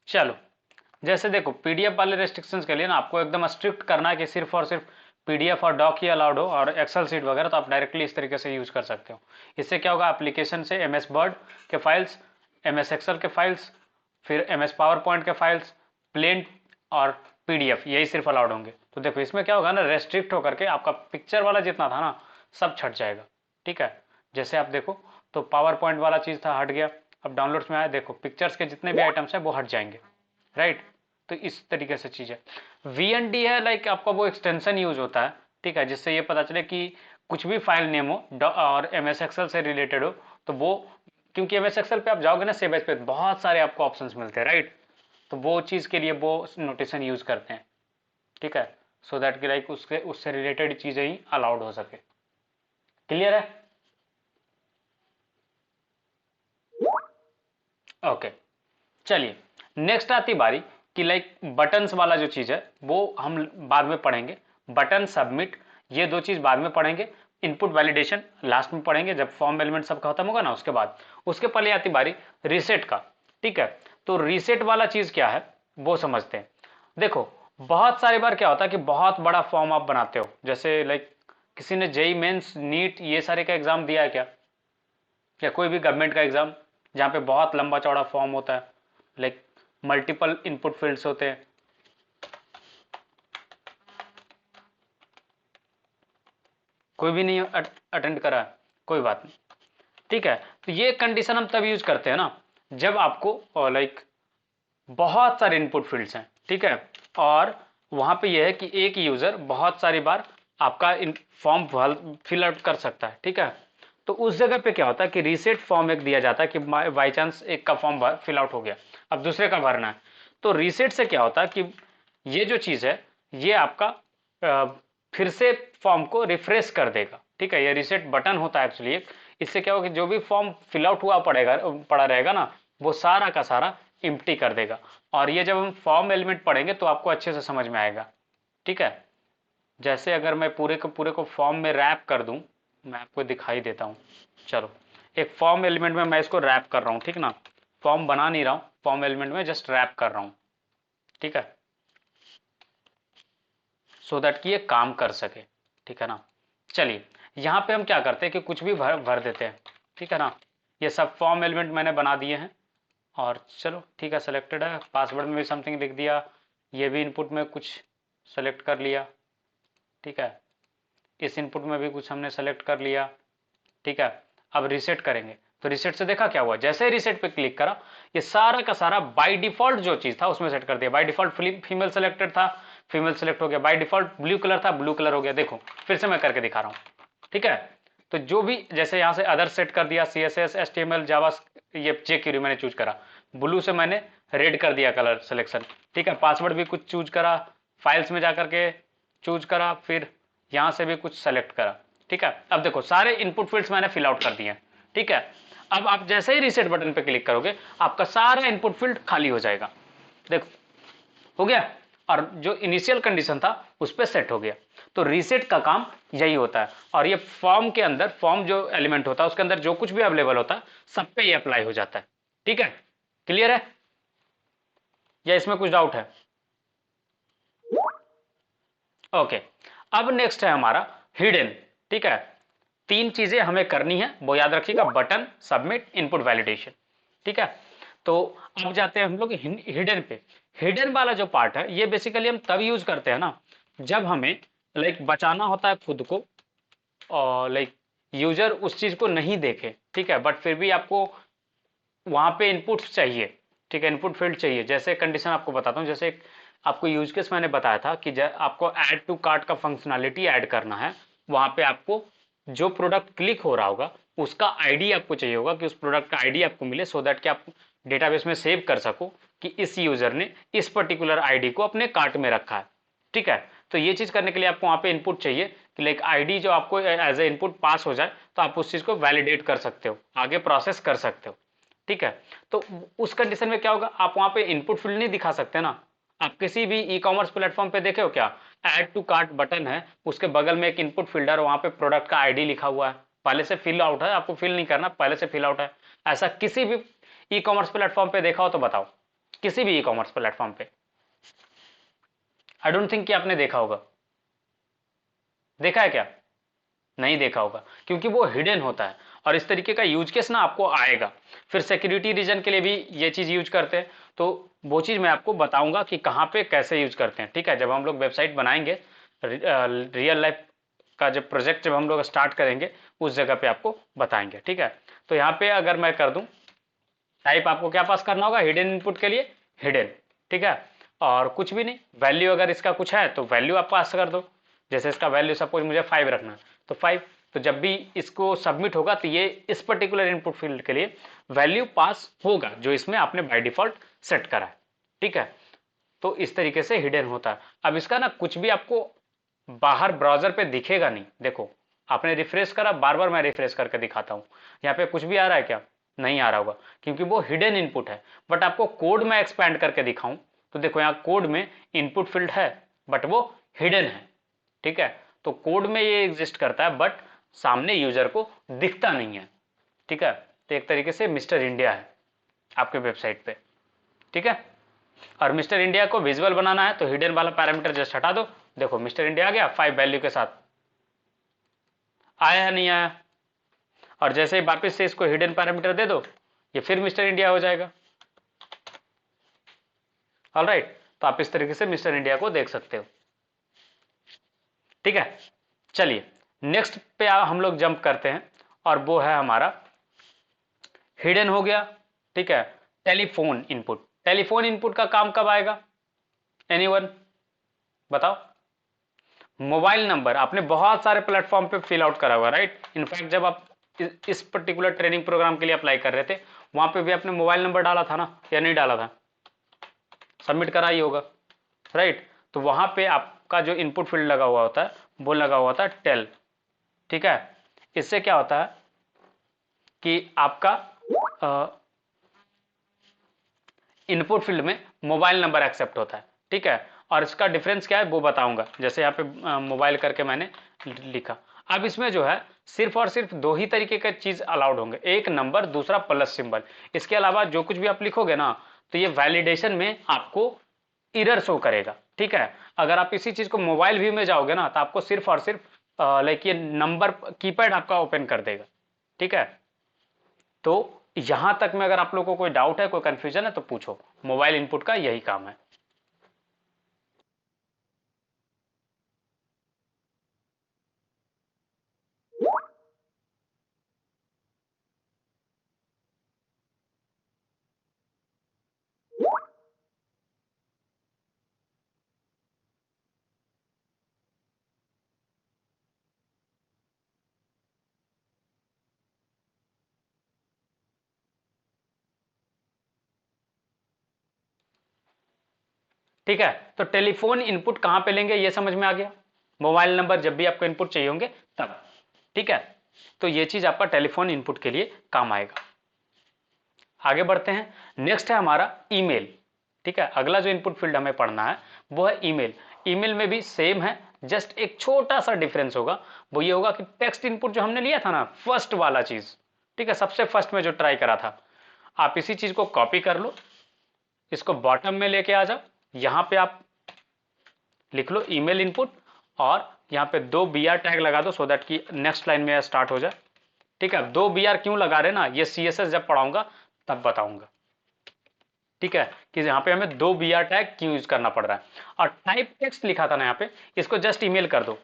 चलो, जैसे देखो पीडीएफ वाले रेस्ट्रिक्शंस के लिए ना आपको एकदम स्ट्रिक्ट करना है कि सिर्फ और सिर्फ पीडीएफ और डॉक ही अलाउड हो, और एक्सेल सीट वगैरह तो आप डायरेक्टली इस तरीके से यूज कर सकते हो। इससे क्या होगा, एप्लीकेशन से एमएस वर्ड के फाइल्स, एमएस एक्सेल के फाइल्स, फिर एमएस पावर पॉइंट के फाइल्स, प्लेन और पीडीएफ, यही सिर्फ अलाउड होंगे। तो देखो इसमें क्या होगा ना, रेस्ट्रिक्ट होकर के आपका पिक्चर वाला जितना था ना सब छट जाएगा। ठीक है। जैसे आप देखो तो पावर पॉइंट वाला चीज था, हट गया। अब डाउनलोड्स में आया, देखो पिक्चर्स के जितने भी आइटम्स है वो हट जाएंगे। राइट। तो इस तरीके से चीज है। वीएनडी है लाइक आपका वो एक्सटेंशन यूज होता है। ठीक है। जिससे ये पता चले कि कुछ भी फाइल नेम हो और एमएस एक्सेल से रिलेटेड हो तो वो, क्योंकि एमएस एक्सेल पे आप जाओगे ना सेव एज पे, बहुत सारे आपको ऑप्शंस मिलते हैं। राइट। तो वो चीज के लिए वो नोटेशन यूज करते हैं। ठीक है। सो दैट कि लाइक उसके उससे रिलेटेड चीजें ही अलाउड हो सके। क्लियर है। ओके। चलिए, नेक्स्ट आती बारी कि लाइक बटन्स वाला जो चीज है वो हम बाद में पढ़ेंगे। बटन, सबमिट, ये दो चीज बाद में पढ़ेंगे। इनपुट वैलिडेशन लास्ट में पढ़ेंगे, जब फॉर्म एलिमेंट सब खत्म होगा ना उसके बाद। उसके पहले आती बारी रीसेट का। ठीक है। तो रीसेट वाला चीज क्या है वो समझते हैं। देखो बहुत सारी बार क्या होता है कि बहुत बड़ा फॉर्म आप बनाते हो, जैसे लाइक किसी ने जेई मेंस, नीट, ये सारे का एग्जाम दिया है क्या, या कोई भी गवर्नमेंट का एग्जाम जहाँ पे बहुत लंबा चौड़ा फॉर्म होता है, लाइक मल्टीपल इनपुट फील्ड्स होते हैं। कोई भी नहीं अटेंड करा, कोई बात नहीं। ठीक है। तो ये कंडीशन हम तब यूज करते हैं ना जब आपको लाइक बहुत सारे इनपुट फील्ड्स हैं। ठीक है। और वहां पे यह है कि एक यूजर बहुत सारी बार आपका फॉर्म फिल आउट कर सकता है। ठीक है। तो उस जगह पे क्या होता है कि रीसेट फॉर्म एक दिया जाता है कि बाई चांस एक का फॉर्म फिल आउट हो गया, अब दूसरे का भरना है। तो रीसेट से क्या होता है कि ये जो चीज है ये आपका फिर से फॉर्म को रिफ्रेश कर देगा। ठीक है। ये रीसेट बटन होता है एक्चुअली एक। इससे क्या होगा कि जो भी फॉर्म फिल आउट हुआ पड़ा रहेगा ना वो सारा का सारा इम्प्टी कर देगा। और ये जब हम फॉर्म एलिमेंट पढ़ेंगे तो आपको अच्छे से समझ में आएगा। ठीक है। जैसे अगर मैं पूरे को फॉर्म में रैप कर दूं, मैं आपको दिखाई देता हूं। चलो, एक फॉर्म एलिमेंट में मैं इसको रैप कर रहा हूं। ठीक ना, फॉर्म बना नहीं रहा हूं, फॉर्म एलिमेंट में जस्ट रैप कर रहा हूं। ठीक है। सो दैट कि ये काम कर सके। ठीक है ना। चलिए, यहाँ पे हम क्या करते हैं कि कुछ भी भर देते हैं। ठीक है ना। ये सब फॉर्म एलिमेंट मैंने बना दिए हैं। और चलो ठीक है, सेलेक्टेड है, पासवर्ड में भी समथिंग लिख दिया, ये भी इनपुट में कुछ सेलेक्ट कर लिया। ठीक है। इस इनपुट में भी कुछ हमने सेलेक्ट कर लिया। ठीक है। अब रीसेट करेंगे तो रीसेट से देखा क्या हुआ, जैसे ही रीसेट पे क्लिक करा ये सारा का सारा बाय डिफॉल्ट जो चीज था उसमें सेट कर दिया। बाय डिफॉल्ट फीमेल सेलेक्टेड था, फीमेल सेलेक्ट हो गया। बाय डिफॉल्ट ब्लू कलर था, ब्लू कलर हो गया। देखो फिर से मैं करके दिखा रहा हूं। ठीक है। तो जो भी जैसे यहां से अदर सेट कर दिया, CSS, HTML, जावा, ये jQuery मैंने चूज करा। ब्लू से मैंने रेड कर दिया कलर सिलेक्शन। ठीक है। पासवर्ड भी कुछ चूज करा, फाइल्स में जाकर के चूज करा, फिर यहां से भी कुछ सेलेक्ट करा। ठीक है। अब देखो सारे इनपुट फील्ड्स मैंने फिल आउट कर दिए। ठीक है। अब आप जैसे ही रीसेट बटन पे क्लिक करोगे आपका सारा इनपुट फील्ड खाली हो जाएगा। देखो हो गया, और जो इनिशियल कंडीशन था उस पर सेट हो गया। तो रीसेट का काम यही होता है। और ये फॉर्म के अंदर, फॉर्म जो एलिमेंट होता है उसके अंदर जो कुछ भी अवेलेबल होता है सब पे ये अप्लाई हो जाता है। ठीक है। क्लियर है या इसमें कुछ डाउट है? ओके। अब नेक्स्ट है हमारा हिडन। ठीक है। तीन चीजें हमें करनी है, वो याद रखिएगा, बटन, सबमिट, इनपुट वैलिडेशन। ठीक है। तो अब जाते हैं हम लोग हिडन पे। हिडन वाला जो पार्ट है ये बेसिकली हम तब यूज करते हैं ना जब हमें लाइक बचाना होता है खुद को, और लाइक यूजर उस चीज को नहीं देखे। ठीक है। बट फिर भी आपको वहां पे इनपुट चाहिए। ठीक है। इनपुट फील्ड चाहिए। जैसे कंडीशन आपको बताता हूँ, जैसे एक आपको यूज केस मैंने बताया था कि आपको ऐड टू कार्ट का फंक्शनैलिटी ऐड करना है। वहां पे आपको जो प्रोडक्ट क्लिक हो रहा होगा उसका आईडी आपको चाहिए होगा, कि उस प्रोडक्ट का आईडी आपको मिले, सो दैट कि आप डेटाबेस में सेव कर सको कि इस यूजर ने इस पर्टिकुलर आईडी को अपने कार्ट में रखा है। ठीक है। तो ये चीज करने के लिए आपको वहां पे इनपुट चाहिए कि लाइक आईडी जो आपको एज ए इनपुट पास हो जाए तो आप उस चीज को वैलिडेट कर सकते हो, आगे प्रोसेस कर सकते हो। ठीक है, तो उस कंडीशन में क्या होगा, आप वहां पे इनपुट फील्ड नहीं दिखा सकते ना। आप किसी भी ई कॉमर्स प्लेटफॉर्म पे देखे हो क्या, ऐड टू कार्ट बटन है, उसके बगल में एक इनपुट फील्ड है, वहां पे प्रोडक्ट का आईडी लिखा हुआ है, पहले से फिल आउट है, आपको फिल नहीं करना, पहले से फिल आउट है। ऐसा किसी भी ई कॉमर्स प्लेटफॉर्म पे देखा हो तो बताओ, किसी भी ई कॉमर्स प्लेटफॉर्म पे। आई डोंट थिंक कि आपने देखा होगा, देखा है क्या, नहीं देखा होगा, क्योंकि वो हिडन होता है। और इस तरीके का यूज केस ना आपको आएगा। फिर सिक्योरिटी रीजन के लिए भी ये चीज यूज करते हैं, तो वो चीज मैं आपको बताऊंगा कि कहाँ पे कैसे यूज करते हैं। ठीक है, जब हम लोग वेबसाइट बनाएंगे, रियल लाइफ का जब प्रोजेक्ट जब हम लोग स्टार्ट करेंगे उस जगह पे आपको बताएंगे। ठीक है, तो यहाँ पे अगर मैं कर दूं टाइप, आपको क्या पास करना होगा हिडन इनपुट के लिए, हिडन। ठीक है, और कुछ भी नहीं, वैल्यू अगर इसका कुछ है तो वैल्यू आप पास कर दो। जैसे इसका वैल्यू सपोज मुझे 5 रखना है तो 5, तो जब भी इसको सबमिट होगा तो ये इस पर्टिकुलर इनपुट फील्ड के लिए वैल्यू पास होगा जो इसमें आपने बाय डिफॉल्ट सेट करा है। ठीक है, तो इस तरीके से हिडन होता है। अब इसका ना कुछ भी आपको बाहर ब्राउजर पे दिखेगा नहीं। देखो आपने रिफ्रेश करा, बार बार मैं रिफ्रेश करके दिखाता हूं, यहाँ पे कुछ भी आ रहा है क्या, नहीं आ रहा होगा, क्योंकि वो हिडन इनपुट है। बट आपको कोड में एक्सपैंड करके दिखाऊं तो देखो यहाँ कोड में इनपुट फील्ड है बट वो हिडन है। ठीक है, तो कोड में ये एग्जिस्ट करता है बट सामने यूजर को दिखता नहीं है। ठीक है, तो एक तरीके से मिस्टर इंडिया है आपके वेबसाइट पे। ठीक है, और मिस्टर इंडिया को विजुअल बनाना है तो हिडन वाला पैरामीटर जस्ट हटा दो। देखो मिस्टर इंडिया आ गया 5 वैल्यू के साथ, आया है नहीं आया, और जैसे ही वापस से इसको हिडन पैरामीटर दे दो ये फिर मिस्टर इंडिया हो जाएगा। ऑलराइट, तो आप इस तरीके से मिस्टर इंडिया को देख सकते हो। ठीक है, चलिए नेक्स्ट पे हम लोग जंप करते हैं, और वो है हमारा हिडन हो गया। ठीक है, टेलीफोन इनपुट। टेलीफोन इनपुट का काम कब आएगा, एनीवन बताओ। मोबाइल नंबर आपने बहुत सारे प्लेटफॉर्म पे फिल आउट करा हुआ, राइट। इनफैक्ट जब आप इस पर्टिकुलर ट्रेनिंग प्रोग्राम के लिए अप्लाई कर रहे थे वहां पे भी आपने मोबाइल नंबर डाला था ना, या नहीं डाला था, सबमिट करा ही होगा, राइट। तो वहां पे आपका जो इनपुट फील्ड लगा हुआ होता है वो लगा हुआ होता है टेल। ठीक है, इससे क्या होता है कि आपका इनपुट फील्ड में मोबाइल नंबर एक्सेप्ट होता है। ठीक है, और इसका डिफरेंस क्या है वो बताऊंगा। जैसे यहाँ पे मोबाइल करके मैंने लिखा, अब इसमें जो है सिर्फ और सिर्फ दो ही तरीके का चीज अलाउड होंगे, एक नंबर, दूसरा प्लस सिंबल। इसके अलावा जो कुछ भी आप लिखोगे ना तो ये वैलिडेशन में आपको इरर शो करेगा। ठीक है, अगर आप इसी चीज को मोबाइल व्यू में जाओगे ना तो आपको सिर्फ और सिर्फ लाइक ये नंबर कीपैड आपका ओपन कर देगा। ठीक है, तो यहां तक में अगर आप लोगों को कोई डाउट है, कोई कंफ्यूजन है तो पूछो, मोबाइल इनपुट का यही काम है। ठीक है, तो टेलीफोन इनपुट कहां पे लेंगे ये समझ में आ गया, मोबाइल नंबर जब भी आपको इनपुट चाहिए होंगे तब। ठीक है, तो ये चीज आपका टेलीफोन इनपुट के लिए काम आएगा। आगे बढ़ते हैं, नेक्स्ट है हमारा ईमेल। ठीक है, अगला जो इनपुट फील्ड हमें पढ़ना है वो है ईमेल। ईमेल में भी सेम है, जस्ट एक छोटा सा डिफरेंस होगा, वो ये होगा कि टेक्स्ट इनपुट जो हमने लिया था ना फर्स्ट वाला चीज, ठीक है, सबसे फर्स्ट में जो ट्राई करा था, आप इसी चीज को कॉपी कर लो, इसको बॉटम में लेके आ जाओ, यहां पे आप लिख लो ईमेल इनपुट, और यहाँ पे 2 BR टैग लगा दो सो दैट कि नेक्स्ट लाइन में स्टार्ट हो जाए। ठीक है, 2 BR क्यों लगा रहे ना, ये CSS जब पढ़ाऊंगा तब बताऊंगा। ठीक है, कि यहाँ पे हमें 2 BR टैग क्यों यूज करना पड़ रहा है। और टाइप टेक्स्ट लिखा था ना यहाँ पे, इसको जस्ट ईमेल कर दो।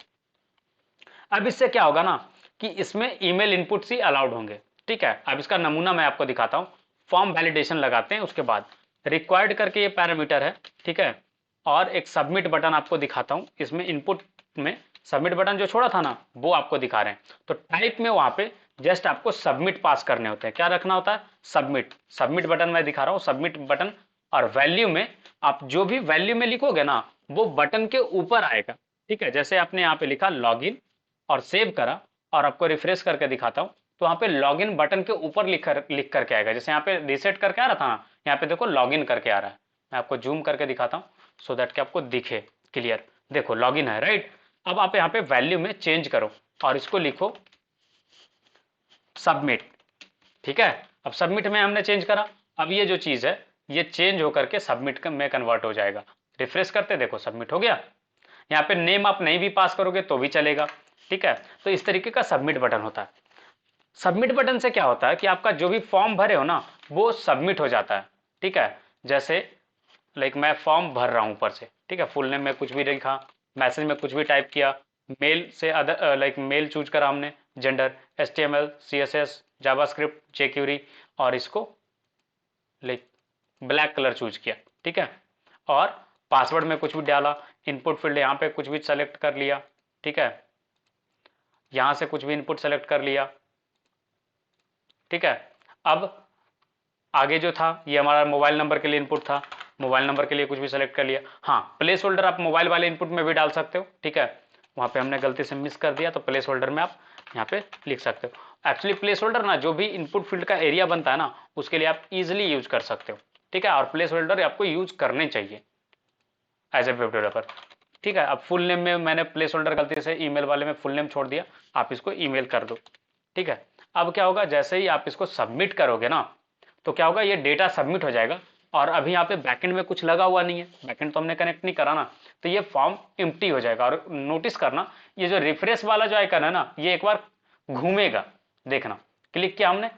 अब इससे क्या होगा ना कि इसमें ईमेल इनपुट्स ही अलाउड होंगे। ठीक है, अब इसका नमूना मैं आपको दिखाता हूँ। फॉर्म वैलिडेशन लगाते हैं, उसके बाद रिक्वायर्ड करके ये पैरामीटर है। ठीक है, और एक सबमिट बटन आपको दिखाता हूँ, इसमें इनपुट में सबमिट बटन जो छोड़ा था ना वो आपको दिखा रहे हैं। तो टाइप में वहां पे जस्ट आपको सबमिट पास करने होते हैं, क्या रखना होता है, सबमिट। सबमिट बटन मैं दिखा रहा हूँ, सबमिट बटन। और वैल्यू में आप जो भी वैल्यू में लिखोगे ना वो बटन के ऊपर आएगा। ठीक है, जैसे आपने यहाँ पे लिखा लॉगिन और सेव करा और आपको रिफ्रेश करके दिखाता हूँ, तो वहाँ पे लॉगिन बटन के ऊपर लिख करके आएगा। जैसे यहाँ पे रीसेट करके आ रहा था ना, यहाँ पे देखो लॉगिन करके आ रहा है। मैं आपको जूम करके दिखाता हूँ सो दैट कि आपको दिखे क्लियर। देखो लॉगिन है, राइट। अब आप यहाँ पे वैल्यू में चेंज करो और इसको लिखो सबमिट। ठीक है, अब सबमिट में हमने चेंज करा, अब ये जो चीज है ये चेंज होकर के सबमिट में कन्वर्ट हो जाएगा। रिफ्रेश करते देखो सबमिट हो गया। यहाँ पे नेम आप नहीं भी पास करोगे तो भी चलेगा। ठीक है, तो इस तरीके का सबमिट बटन होता है। सबमिट बटन से क्या होता है कि आपका जो भी फॉर्म भरे हो ना वो सबमिट हो जाता है। ठीक है, जैसे लाइक मैं फॉर्म भर रहा हूं ऊपर से, ठीक है, फुल नेम में कुछ भी लिखा, मैसेज में कुछ भी टाइप किया, मेल से अदर लाइक मेल चूज करा हमने, gender, HTML, CSS, JavaScript, jQuery, और इसको लाइक ब्लैक कलर चूज किया। ठीक है, और पासवर्ड में कुछ भी डाला, इनपुट फील्ड यहाँ पे कुछ भी सेलेक्ट कर लिया। ठीक है, यहां से कुछ भी इनपुट सेलेक्ट कर लिया। ठीक है, अब आगे जो था ये हमारा मोबाइल नंबर के लिए इनपुट था, मोबाइल नंबर के लिए कुछ भी सेलेक्ट कर लिया। हाँ, प्लेस होल्डर आप मोबाइल वाले इनपुट में भी डाल सकते हो। ठीक है, वहां पे हमने गलती से मिस कर दिया, तो प्लेस होल्डर में आप यहाँ पे लिख सकते हो। एक्चुअली प्लेस होल्डर ना जो भी इनपुट फील्ड का एरिया बनता है ना उसके लिए आप इजिली यूज कर सकते हो। ठीक है, और प्लेस होल्डर आपको यूज करने चाहिए एज ए वेब डेवलपर। ठीक है, अब फुल नेम में मैंने प्लेस होल्डर गलती से ईमेल वाले में फुल नेम छोड़ दिया, आप इसको ईमेल कर दो। ठीक है, अब क्या होगा जैसे ही आप इसको सबमिट करोगे ना तो क्या होगा, ये डेटा सबमिट हो जाएगा। और अभी यहाँ पे बैकएंड में कुछ लगा हुआ नहीं है, बैकएंड तो हमने कनेक्ट नहीं करा ना, तो ये फॉर्म एम्प्टी हो जाएगा। और नोटिस करना ये जो रिफ्रेश वाला जो आइकन है ना ये एक बार घूमेगा, देखना क्लिक किया हमने,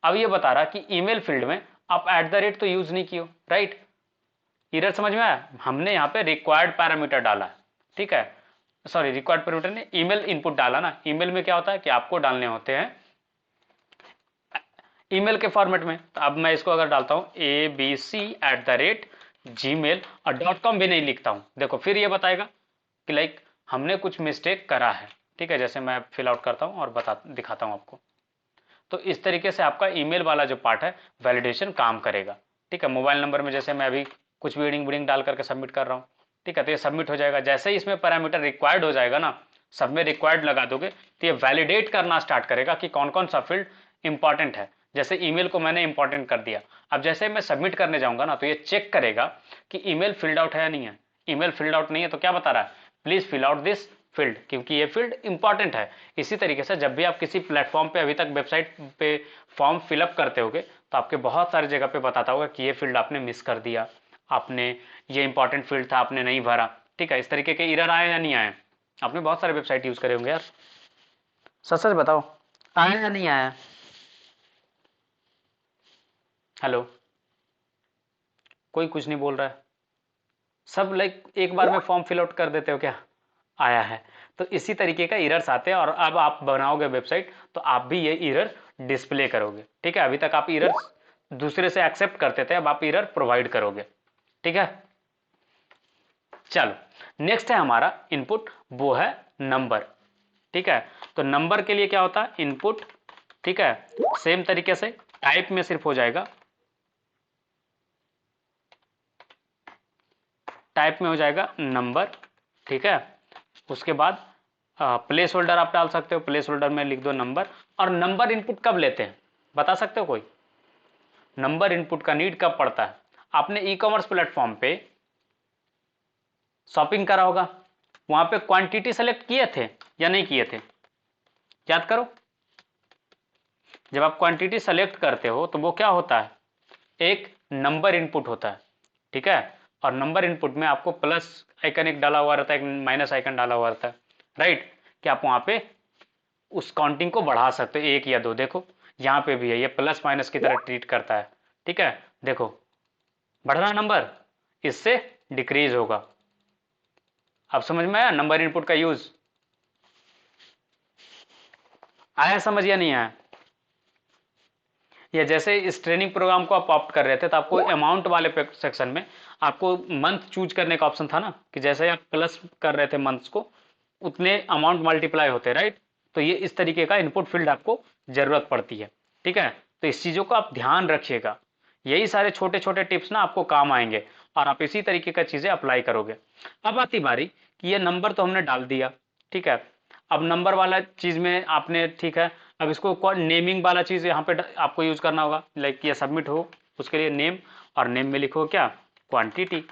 अब ये बता रहा कि ईमेल फील्ड में आप @ तो यूज नहीं किए, राइट। एरर समझ में आया, हमने यहाँ पे रिक्वायर्ड पैरामीटर डाला है। ठीक है, सॉरी रिक्वायर्ड पैरामीटर ने ईमेल इनपुट डाला ना, ईमेल में क्या होता है कि आपको डालने होते हैं ईमेल के फॉर्मेट में। तो अब मैं इसको अगर डालता हूं abc@gmail और .com भी नहीं लिखता हूं, देखो फिर ये बताएगा कि लाइक हमने कुछ मिस्टेक करा है। ठीक है, जैसे मैं फिल आउट करता हूं और दिखाता हूं आपको। तो इस तरीके से आपका ईमेल वाला जो पार्ट है वैलिडेशन काम करेगा। ठीक है, मोबाइल नंबर में जैसे मैं अभी कुछ भी वीडिंग डाल करके सबमिट कर रहा हूँ। ठीक है, तो ये सबमिट हो जाएगा। जैसे ही इसमें पैरामीटर रिक्वायर्ड हो जाएगा ना, सब में रिक्वायर्ड लगा दोगे तो ये वैलिडेट करना स्टार्ट करेगा कि कौन कौन सा फील्ड इंपॉर्टेंट है। जैसे ईमेल को मैंने इंपॉर्टेंट कर दिया, अब जैसे मैं सबमिट करने जाऊंगा ना तो ये चेक करेगा कि ईमेल फिल्ड आउट है या नहीं है। ईमेल फिल्ड आउट नहीं है तो क्या बता रहा है, please fill out this field, क्योंकि ये फील्ड इंपॉर्टेंट है। इसी तरीके से जब भी आप किसी प्लेटफॉर्म पे अभी तक वेबसाइट पे फॉर्म फिलअप करते होगे तो आपके बहुत सारी जगह पे बताता होगा कि ये फील्ड आपने मिस कर दिया, आपने ये इंपॉर्टेंट फील्ड था आपने नहीं भरा। ठीक है, इस तरीके के एरर आए या नहीं आए, आपने बहुत सारे वेबसाइट यूज करे होंगे यार, सच सच बताओ आया या नहीं आया। हेलो, कोई कुछ नहीं बोल रहा है, सब लाइक एक बार में फॉर्म फिल आउट कर देते हो क्या। आया है, तो इसी तरीके का एरर्स आते हैं और अब आप बनाओगे वेबसाइट तो आप भी ये एरर डिस्प्ले करोगे। ठीक है, अभी तक आप एरर्स दूसरे से एक्सेप्ट करते थे, अब आप एरर प्रोवाइड करोगे। ठीक है, चलो नेक्स्ट है हमारा इनपुट, वो है नंबर। ठीक है, तो नंबर के लिए क्या होता है इनपुट। ठीक है, सेम तरीके से टाइप में सिर्फ हो जाएगा, टाइप में हो जाएगा नंबर। ठीक है, उसके बाद प्लेस होल्डर आप डाल सकते हो, प्लेस होल्डर में लिख दो नंबर। और नंबर इनपुट कब लेते हैं बता सकते हो कोई, नंबर इनपुट का नीड कब पड़ता है। आपने ई कॉमर्स प्लेटफॉर्म पे शॉपिंग करा होगा, वहां पे क्वांटिटी सेलेक्ट किए थे या नहीं किए थे, याद करो। जब आप क्वांटिटी सेलेक्ट करते हो तो वो क्या होता है, एक नंबर इनपुट होता है। ठीक है, और नंबर इनपुट में आपको प्लस आइकन एक डाला हुआ रहता है, एक माइनस आइकन डाला हुआ रहता है, राइट। कि आप वहां पे उस काउंटिंग को बढ़ा सकते हो, 1 या 2। देखो यहाँ पे भी है, ये प्लस माइनस की तरह ट्रीट करता है। ठीक है, देखो बढ़ रहा नंबर, इससे डिक्रीज होगा। अब समझ में आया नंबर इनपुट का यूज, आया समझ या नहीं आया। या जैसे इस ट्रेनिंग प्रोग्राम को आप ऑप्ट कर रहे थे तो आपको अमाउंट वाले सेक्शन में आपको मंथ चूज करने का ऑप्शन था ना, कि जैसे आप प्लस कर रहे थे मंथ्स को उतने अमाउंट मल्टीप्लाई होते, राइट। तो ये इस तरीके का इनपुट फील्ड आपको जरूरत पड़ती है। ठीक है, तो इस चीजों को आप ध्यान रखिएगा, यही सारे छोटे छोटे टिप्स ना आपको काम आएंगे और आप इसी तरीके का चीजें अप्लाई करोगे। अब आती बारी कि ये नंबर तो हमने डाल दिया, ठीक है। अब नंबर वाला चीज में आपने, ठीक है, अब इसको नेमिंग वाला चीज यहाँ पे आपको यूज करना होगा, लाइक ये सबमिट हो उसके लिए नेम, और नेम में लिखो क्या, क्वांटिटी।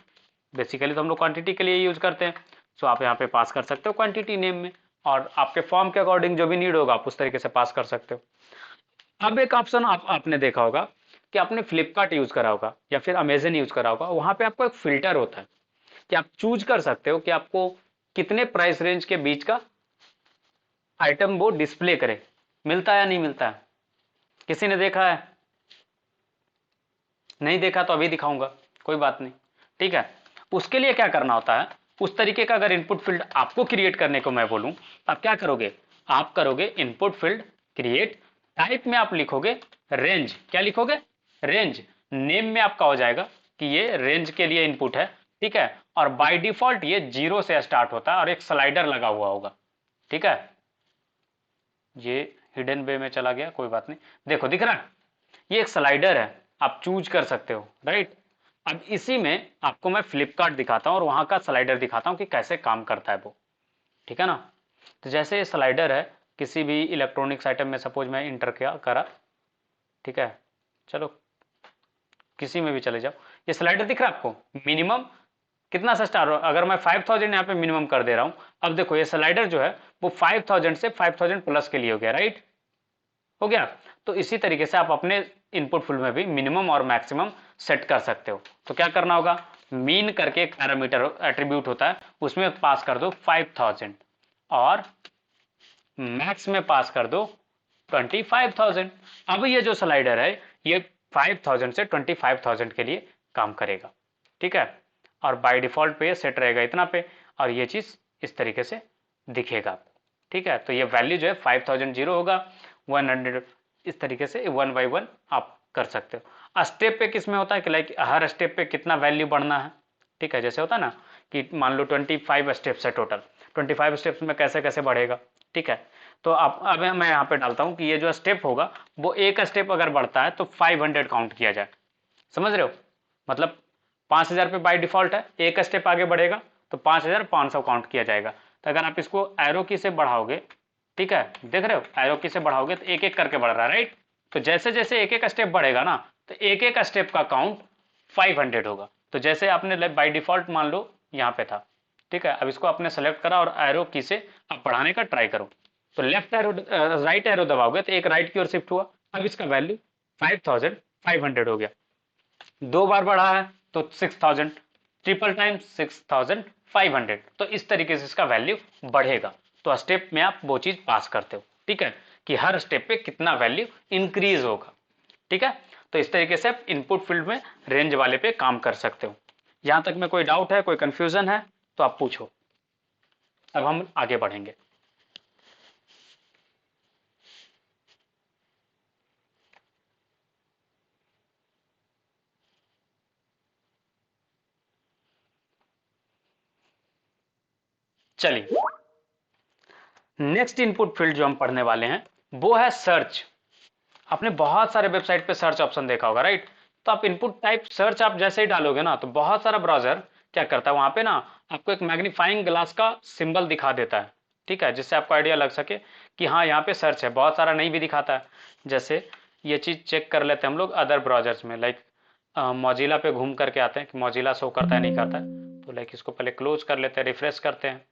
बेसिकली तो हम लोग क्वांटिटी के लिए यूज करते हैं, सो आप यहाँ पे पास कर सकते हो क्वांटिटी नेम में, और आपके फॉर्म के अकॉर्डिंग जो भी नीड होगा आप उस तरीके से पास कर सकते हो। अब एक ऑप्शन आपने देखा होगा कि आपने फ्लिपकार्ट यूज करा होगा या फिर अमेजन यूज करा होगा, वहां पे आपको एक फिल्टर होता है कि आप चूज कर सकते हो कि आपको कितने प्राइस रेंज के बीच का आइटम वो डिस्प्ले करे, मिलता है या नहीं मिलता है? किसी ने देखा है? नहीं देखा तो अभी दिखाऊंगा, कोई बात नहीं, ठीक है। उसके लिए क्या करना होता है, उस तरीके का अगर इनपुट फील्ड आपको क्रिएट करने को मैं बोलूं तो आप क्या करोगे, आप करोगे इनपुट फील्ड क्रिएट, टाइप में आप लिखोगे रेंज, क्या लिखोगे, रेंज। नेम में आपका हो जाएगा कि ये रेंज के लिए इनपुट है, ठीक है। और बाय डिफॉल्ट ये 0 से स्टार्ट होता है और एक स्लाइडर लगा हुआ होगा, ठीक है। ये हिडन वे में चला गया, कोई बात नहीं, देखो दिख रहा है, ये एक स्लाइडर है, आप चूज कर सकते हो, राइट। अब इसी में आपको मैं फ्लिपकार्ट दिखाता हूं और वहां का स्लाइडर दिखाता हूं कि कैसे काम करता है वो, ठीक है ना। तो जैसे ये स्लाइडर है किसी भी इलेक्ट्रॉनिक्स आइटम में, सपोज मैं इंटर किया करा, ठीक है, चलो किसी में भी चले जाओ, ये स्लाइडर दिख रहा है आपको, मिनिमम कितना सा स्टार हो, अगर मैं 5000 यहाँ पे मिनिमम कर दे रहा हूं, अब देखो ये स्लाइडर जो है वो 5000 से 5000 प्लस के लिए हो गया, राइट, हो गया। तो इसी तरीके से आप अपने इनपुट फील्ड में भी मिनिमम और मैक्सिमम सेट कर सकते हो। तो क्या करना होगा, मीन करके एक पैरामीटर एट्रीब्यूट होता है, उसमें पास कर दो 5000 और मैक्स में पास कर दो 25000। अब ये जो स्लाइडर है ये 5000 से 25000 के लिए काम करेगा, ठीक है। और बाय डिफॉल्ट पे ये सेट रहेगा इतना पे, और ये चीज इस तरीके से दिखेगा, ठीक है। तो ये वैल्यू जो है 5000 जीरो होगा, 100, इस तरीके से 1 बाई 1 आप कर सकते हो। स्टेप पे किस में होता है कि लाइक हर स्टेप पे कितना वैल्यू बढ़ना है, ठीक है। जैसे होता है ना कि मान लो 25 स्टेप्स है टोटल, 25 स्टेप्स में कैसे कैसे बढ़ेगा, ठीक है। तो आप अब मैं यहाँ पे डालता हूँ कि ये जो स्टेप होगा वो एक स्टेप अगर बढ़ता है तो 500 काउंट किया जाए, समझ रहे हो, मतलब 5000 पे बाय डिफॉल्ट है, एक स्टेप आगे बढ़ेगा तो 5500 काउंट किया जाएगा। तो अगर आप इसको एरो की से बढ़ाओगे, ठीक है, देख रहे हो एरो की से बढ़ाओगे तो एक एक करके बढ़ रहा है, राइट। तो जैसे जैसे एक एक स्टेप बढ़ेगा ना तो एक एक स्टेप का काउंट 500 होगा। तो जैसे आपने बाय डिफॉल्ट मान लो यहाँ पे था, ठीक है, अब इसको आपने सेलेक्ट करा और एरो की से आप बढ़ाने का ट्राई करो, तो लेफ्ट एरो राइट एरो दबाओगे तो एक राइट की ओर शिफ्ट हुआ, अब इसका वैल्यू 5500 हो गया। दो बार बढ़ा है तो 6000, ट्रिपल टाइम 6500, तो इस तरीके से इसका वैल्यू बढ़ेगा। तो स्टेप में आप वो चीज पास करते हो, ठीक है, कि हर स्टेप पे कितना वैल्यू इंक्रीज होगा, ठीक है। तो इस तरीके से आप इनपुट फील्ड में रेंज वाले पे काम कर सकते हो। यहां तक में कोई डाउट है, कोई कंफ्यूजन है तो आप पूछो, अब हम आगे बढ़ेंगे। चलिए, नेक्स्ट इनपुट फील्ड जो हम पढ़ने वाले हैं वो है सर्च। आपने बहुत सारे वेबसाइट पे सर्च ऑप्शन देखा होगा, राइट। तो आप इनपुट टाइप सर्च आप जैसे ही डालोगे ना तो बहुत सारा ब्राउजर क्या करता है, वहां पे ना आपको एक मैग्नीफाइंग ग्लास का सिंबल दिखा देता है, ठीक है, जिससे आपको आइडिया लग सके कि हाँ यहाँ पे सर्च है। बहुत सारा नहीं भी दिखाता है, जैसे ये चीज चेक कर लेते हैं हम लोग अदर ब्राउजर्स में, लाइक मोजिला पे घूम करके आते हैं कि मोजिला शो करता है नहीं करता है, तो लाइक इसको पहले क्लोज कर लेते हैं, रिफ्रेश करते हैं,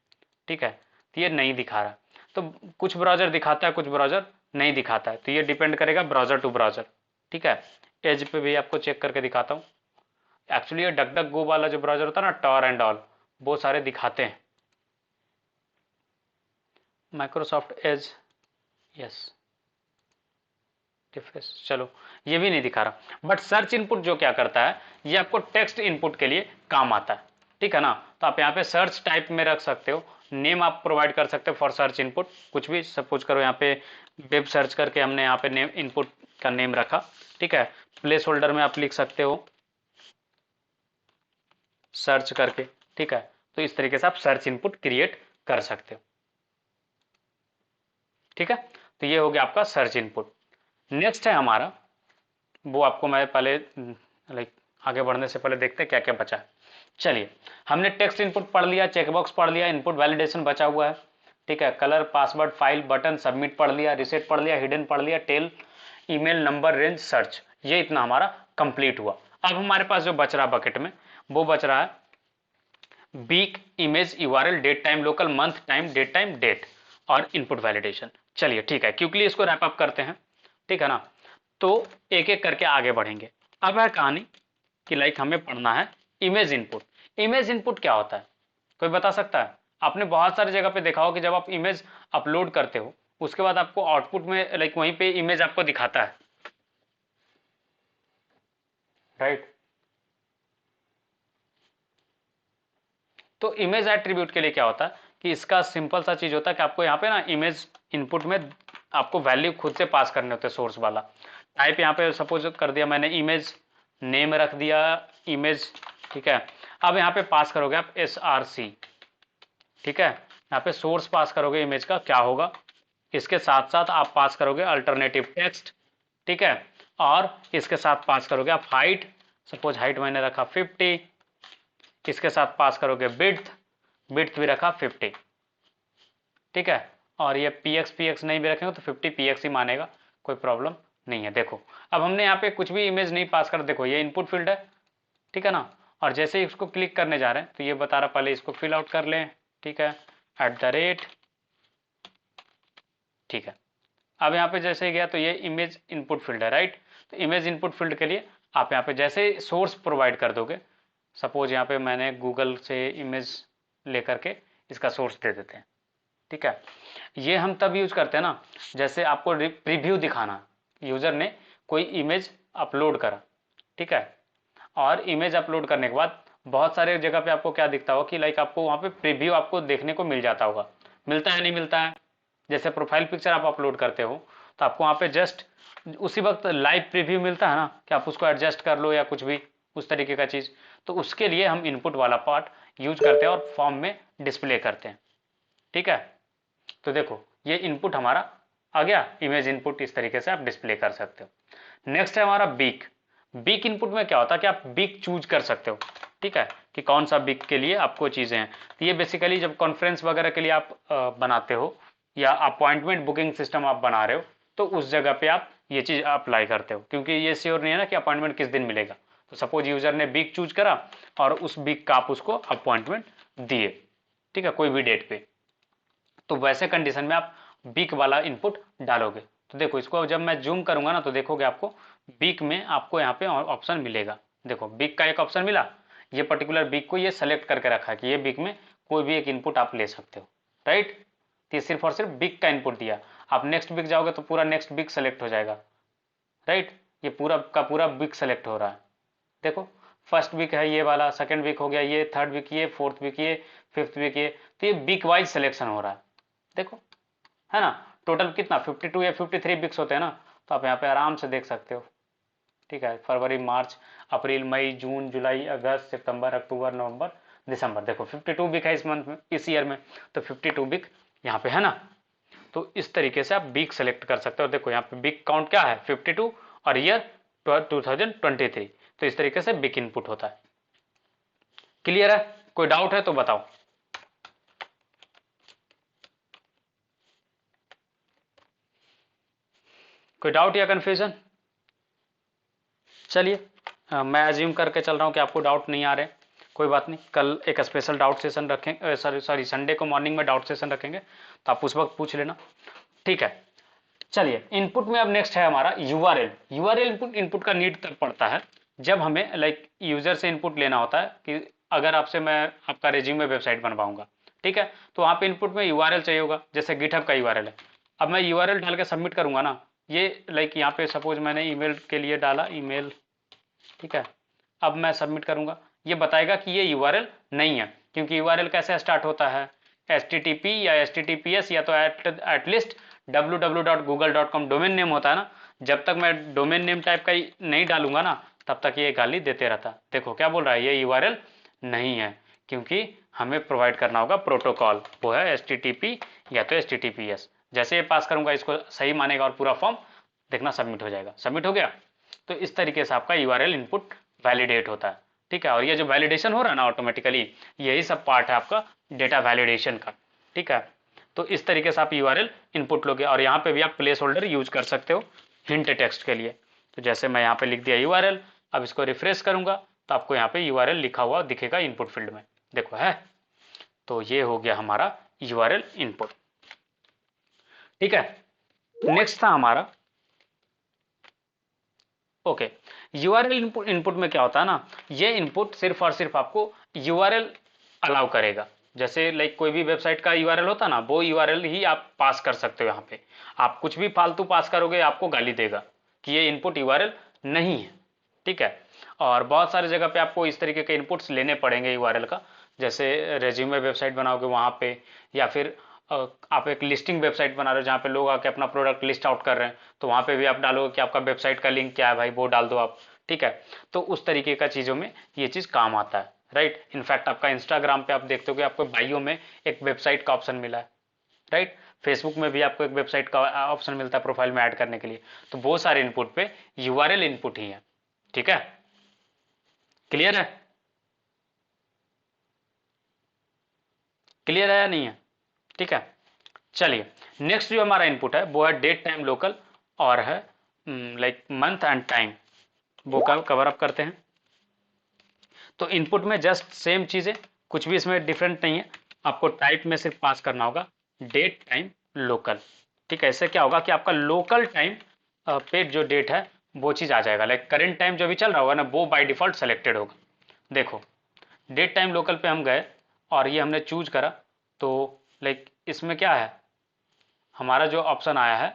ठीक है, तो ये नहीं दिखा रहा। तो कुछ ब्राउजर दिखाता है, कुछ ब्राउजर नहीं दिखाता है, तो ये डिपेंड करेगा ब्राउजर टू ब्राउजर, ठीक है। एज पे भी आपको चेक करके दिखाता हूँ। एक्चुअली ये डक डक गो वाला जो ब्राउजर होता है ना, टॉर एंड ऑल, वो सारे दिखाते हैं। माइक्रोसॉफ्ट एज, यस, रिफ्रेश, चलो ये भी नहीं दिखा रहा। बट सर्च इनपुट जो क्या करता है, ये आपको टेक्स्ट इनपुट के लिए काम आता है, ठीक है ना। तो आप यहाँ पे सर्च टाइप में रख सकते हो, नेम आप प्रोवाइड कर सकते हो फॉर सर्च इनपुट, कुछ भी सपोज करो यहाँ पे वेब सर्च करके हमने यहाँ पे नेम इनपुट का नेम रखा, ठीक है। प्लेस होल्डर में आप लिख सकते हो सर्च करके, ठीक है। तो इस तरीके से आप सर्च इनपुट क्रिएट कर सकते हो, ठीक है। तो ये हो गया आपका सर्च इनपुट। नेक्स्ट है हमारा, वो आपको मैं पहले लाइक आगे बढ़ने से पहले देखते हैं क्या क्या बचा है। चलिए, हमने टेक्स्ट इनपुट पढ़ लिया, चेकबॉक्स पढ़ लिया, इनपुट वैलिडेशन बचा हुआ है, ठीक है, colour, password, file, button, submit पढ़ लिया, रिसेट पढ़ लिया, हिडन पढ़ लिया, tel, email, number, range, search, ये इतना हमारा कंप्लीट हुआ। अब हमारे पास जो बच रहा बकेट में, वो बच रहा है week, image, URL, date time local, month time, date time, date और इनपुट वैलिडेशन। चलिए ठीक है, क्विकली इसको रैप अप करते हैं, ठीक है ना। तो एक एक करके आगे बढ़ेंगे। अब है कहानी कि लाइक हमें पढ़ना है इमेज इनपुट। इमेज इनपुट क्या होता है, कोई बता सकता है? आपने बहुत सारी जगह पे देखा हो कि जब आप इमेज अपलोड करते हो उसके बाद आपको आउटपुट में लाइक वहीं पे इमेज आपको दिखाता है, राइट। तो इमेज एट्रीब्यूट के लिए क्या होता है कि इसका सिंपल सा चीज होता है कि आपको यहाँ पे ना इमेज इनपुट में आपको वैल्यू खुद से पास करने होते हैं, सोर्स वाला टाइप। यहाँ पे सपोज कर दिया मैंने इमेज नेम रख दिया इमेज, ठीक है। अब यहाँ पे पास करोगे आप src, ठीक है। यहाँ पे सोर्स पास करोगे इमेज का, क्या होगा, इसके साथ साथ आप पास करोगे अल्टरनेटिव टेक्स्ट, ठीक है। और इसके साथ पास करोगे आप हाइट, सपोज हाइट मैंने रखा 50, इसके साथ पास करोगे विड्थ, विड्थ भी रखा 50, ठीक है। और ये px नहीं भी रखेंगे तो 50 px ही मानेगा, कोई प्रॉब्लम नहीं है। देखो अब हमने यहाँ पे कुछ भी इमेज नहीं पास कर, देखो ये इनपुट फील्ड है, ठीक है ना। और जैसे ही इसको क्लिक करने जा रहे हैं तो ये बता रहा पहले इसको फिल आउट कर लें, ठीक है, @ ठीक है। अब यहाँ पे जैसे ही गया तो ये इमेज इनपुट फील्ड है, राइट। तो इमेज इनपुट फील्ड के लिए आप यहाँ पे जैसे सोर्स प्रोवाइड कर दोगे, सपोज यहाँ पे मैंने गूगल से इमेज लेकर के इसका सोर्स दे देते हैं, ठीक है। ये हम तब यूज करते हैं ना जैसे आपको प्रीव्यू दिखाना, यूजर ने कोई इमेज अपलोड करा, ठीक है। और इमेज अपलोड करने के बाद बहुत सारे जगह पे आपको क्या दिखता होगा कि लाइक आपको वहाँ पे प्रीव्यू आपको देखने को मिल जाता होगा, मिलता है नहीं मिलता है। जैसे प्रोफाइल पिक्चर आप अपलोड करते हो तो आपको वहाँ पे जस्ट उसी वक्त लाइव प्रीव्यू मिलता है ना कि आप उसको एडजस्ट कर लो या कुछ भी उस तरीके का चीज़। तो उसके लिए हम इनपुट वाला पार्ट यूज करते हैं और फॉर्म में डिस्प्ले करते हैं, ठीक है। तो देखो ये इनपुट हमारा आ गया, इमेज इनपुट इस तरीके से आप डिस्प्ले कर सकते हो। नेक्स्ट है हमारा बीक। बीक इनपुट में क्या होता है कि आप बीक चूज कर सकते हो, ठीक है, कि कौन सा बीक के लिए आपको चीजें हैं। तो ये बेसिकली जब कॉन्फ्रेंस वगैरह के लिए आप बनाते हो या अपॉइंटमेंट बुकिंग सिस्टम आप बना रहे हो तो उस जगह पे आप ये चीज अप्लाई करते हो, क्योंकि ये श्योर नहीं है ना कि अपॉइंटमेंट किस दिन मिलेगा। तो सपोज यूजर ने बीक चूज करा और उस बीक का आप उसको अपॉइंटमेंट दिए, ठीक है, कोई भी डेट पे, तो वैसे कंडीशन में आप बीक वाला इनपुट डालोगे। तो देखो इसको जब मैं जूम करूंगा ना तो देखोगे आपको बीक में आपको यहाँ पे ऑप्शन मिलेगा। देखो बीक का एक ऑप्शन मिला, ये पर्टिकुलर बीक को ये सेलेक्ट करके रखा है कि ये बीक में कोई भी एक इनपुट आप ले सकते हो, राइट। तो ये सिर्फ और सिर्फ बीक का इनपुट दिया। आप नेक्स्ट बीक जाओगे तो पूरा नेक्स्ट बीक सेलेक्ट हो जाएगा, राइट। ये पूरा का पूरा बीक सेलेक्ट हो रहा है। देखो फर्स्ट वीक है ये वाला, सेकंड वीक हो गया ये, थर्ड वीक ये, फोर्थ वीक ये, फिफ्थ वीक ये, तो ये वीक वाइज सिलेक्शन हो रहा है, देखो, है ना। टोटल कितना 52 या 53 वीक्स होते हैं ना, तो आप यहाँ पे आराम से देख सकते हो, ठीक है। फरवरी, मार्च, अप्रैल, मई, जून, जुलाई, अगस्त, सितंबर, अक्टूबर, नवंबर, दिसंबर, देखो 52 वीक है इस मंथ में, इस ईयर में, तो 52 वीक यहाँ पे है ना। तो इस तरीके से आप वीक सेलेक्ट कर सकते हो। देखो यहाँ पे वीक काउंट क्या है 52 और ईयर 2023, तो इस तरीके से वीक इनपुट होता है। क्लियर है, कोई डाउट है तो बताओ। कोई डाउट या कंफ्यूजन? चलिए मैं अज्यूम करके चल रहा हूँ कि आपको डाउट नहीं आ रहे, कोई बात नहीं। कल एक स्पेशल डाउट सेशन रखेंगे, सॉरी संडे को मॉर्निंग में डाउट सेशन रखेंगे तो आप उस वक्त पूछ लेना, ठीक है। चलिए इनपुट में अब नेक्स्ट है हमारा यूआरएल। यूआरएल इनपुट इनपुट का नीड तब पड़ता है जब हमें लाइक यूजर से इनपुट लेना होता है कि अगर आपसे मैं आपका रेज्यूमे वेबसाइट बनवाऊंगा, ठीक है, तो वहाँ पे इनपुट में यूआरएल चाहिए होगा। जैसे गिटहब का यूआरएल है, अब मैं यूआरएल डाल के सबमिट करूंगा ना, ये लाइक यहाँ पे सपोज मैंने ईमेल के लिए डाला ईमेल, ठीक है। अब मैं सबमिट करूंगा, ये बताएगा कि ये यूआरएल नहीं है, क्योंकि यूआरएल कैसे स्टार्ट होता है, HTTP या HTTPS या तो एटलीस्ट www.google.com डोमेन नेम होता है ना। जब तक मैं डोमेन नेम टाइप का नहीं डालूंगा ना तब तक ये गाली देते रहता। देखो क्या बोल रहा है, ये यूआरएल नहीं है, क्योंकि हमें प्रोवाइड करना होगा प्रोटोकॉल, वो है HTTP या तो HTTPS। जैसे ये पास करूंगा इसको सही मानेगा और पूरा फॉर्म देखना सबमिट हो जाएगा। सबमिट हो गया तो इस तरीके से आपका यूआरएल इनपुट वैलिडेट होता है। ठीक है। और ये जो वैलिडेशन हो रहा है ना ऑटोमेटिकली, यही सब पार्ट है आपका डेटा वैलिडेशन का। ठीक है। तो इस तरीके से आप यूआरएल इनपुट लोगे, और यहाँ पे भी आप प्लेस होल्डर यूज कर सकते हो हिंट टेक्स्ट के लिए। तो जैसे मैं यहाँ पे लिख दिया यूआरएल, अब इसको रिफ्रेश करूंगा तो आपको यहाँ पे यूआरएल लिखा हुआ दिखेगा इनपुट फील्ड में, देखो है। तो ये हो गया हमारा यूआरएल इनपुट। ठीक है। नेक्स्ट था हमारा, ओके, यूआरएल इनपुट। इनपुट में क्या होता है ना, ये इनपुट सिर्फ और सिर्फ आपको यूआरएल अलाउ करेगा। जैसे लाइक कोई भी वेबसाइट का यूआरएल होता ना, वो यूआरएल ही आप पास कर सकते हो। यहाँ पे आप कुछ भी फालतू पास करोगे आपको गाली देगा कि ये इनपुट यूआरएल नहीं है। ठीक है। और बहुत सारी जगह पे आपको इस तरीके के इनपुट्स लेने पड़ेंगे यूआरएल का। जैसे रेज्यूमे वेबसाइट बनाओगे वहाँ पे, या फिर आप एक लिस्टिंग वेबसाइट बना रहे हो जहाँ पे लोग आके अपना प्रोडक्ट लिस्ट आउट कर रहे हैं, तो वहाँ पे भी आप डालोगे कि आपका वेबसाइट का लिंक क्या है भाई, वो डाल दो आप। ठीक है। तो उस तरीके का चीज़ों में ये चीज़ काम आता है, राइट। इनफैक्ट आपका इंस्टाग्राम पे आप देखते हो कि आपको बायो में एक वेबसाइट का ऑप्शन मिला है, राइट। फेसबुक में भी आपको एक वेबसाइट का ऑप्शन मिलता है प्रोफाइल में ऐड करने के लिए। तो वो सारे इनपुट पे यूआरएल इनपुट ही है। ठीक है। क्लियर है? क्लियर है या नहीं है? ठीक है। चलिए, नेक्स्ट जो हमारा इनपुट है वो है डेट टाइम लोकल, और है लाइक मंथ एंड टाइम। वो कवर अप करते हैं। तो इनपुट में जस्ट सेम चीज़ें, कुछ भी इसमें डिफरेंट नहीं है। आपको टाइप में सिर्फ पास करना होगा डेट टाइम लोकल। ठीक है। इससे क्या होगा कि आपका लोकल टाइम पे जो डेट है वो चीज़ आ जाएगा। लाइक करेंट टाइम जो भी चल रहा होगा ना, वो बाय डिफॉल्ट सेलेक्टेड होगा। देखो, डेट टाइम लोकल पे हम गए और ये हमने चूज करा, तो लाइक इसमें क्या है, हमारा जो ऑप्शन आया है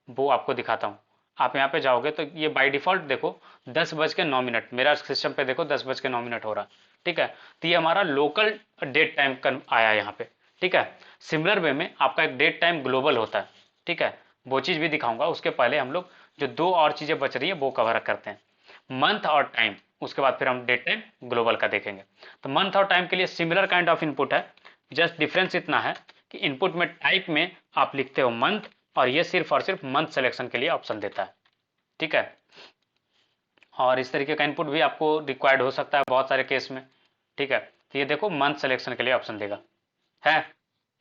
वो आपको दिखाता हूँ। आप यहाँ पे जाओगे तो ये बाय डिफॉल्ट देखो 10:09, मेरा सिस्टम पे देखो 10:09 हो रहा। ठीक है। तो ये हमारा लोकल डेट टाइम आया यहाँ पे। ठीक है। सिमिलर वे में आपका एक डेट टाइम ग्लोबल होता है। ठीक है। वो चीज़ भी दिखाऊंगा, उसके पहले हम लोग जो दो और चीज़ें बच रही है वो कवर करते हैं, मंथ और टाइम। उसके बाद फिर हम डेट टाइम ग्लोबल का देखेंगे। तो मंथ और टाइम के लिए सिमिलर काइंड ऑफ इनपुट है, जस्ट डिफरेंस इतना है कि इनपुट में टाइप में आप लिखते हो मंथ, और ये सिर्फ और सिर्फ मंथ सिलेक्शन के लिए ऑप्शन देता है। ठीक है। और इस तरीके का इनपुट भी आपको रिक्वायर्ड हो सकता है बहुत सारे केस में। ठीक है। तो ये देखो मंथ सिलेक्शन के लिए ऑप्शन देगा, है।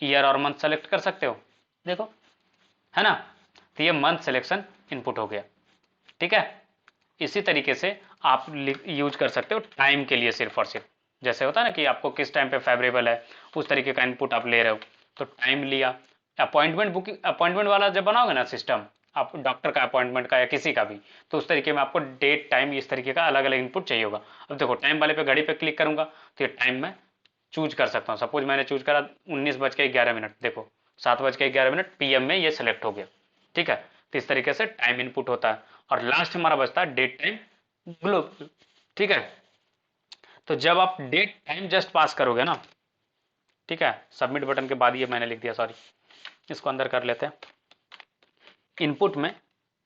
ईयर और मंथ सेलेक्ट कर सकते हो, देखो, है ना। तो ये मंथ सिलेक्शन इनपुट हो गया। ठीक है। इसी तरीके से आप यूज कर सकते हो टाइम के लिए सिर्फ और सिर्फ। जैसे होता है ना कि आपको किस टाइम पे फेवरेबल है, उस तरीके का इनपुट आप ले रहे हो। तो टाइम लिया, अपॉइंटमेंट बुकिंग, अपॉइंटमेंट वाला जब बनाओगे ना सिस्टम, आप डॉक्टर का अपॉइंटमेंट का या किसी का भी, तो उस तरीके में आपको डेट टाइम इस तरीके का अलग अलग इनपुट चाहिए होगा। अब देखो टाइम वाले पे घड़ी पे क्लिक करूंगा तो ये टाइम में चूज कर सकता हूँ। सपोज मैंने चूज करा 19:11, देखो 7:11 PM में ये सेलेक्ट हो गया। ठीक है। तो इस तरीके से टाइम इनपुट होता है। और लास्ट हमारा बचता है डेट टाइम ग्लोबल। ठीक है। तो जब आप डेट टाइम जस्ट पास करोगे ना, ठीक है, सबमिट बटन के बाद ये मैंने लिख दिया, सॉरी, इसको अंदर कर लेते हैं। इनपुट में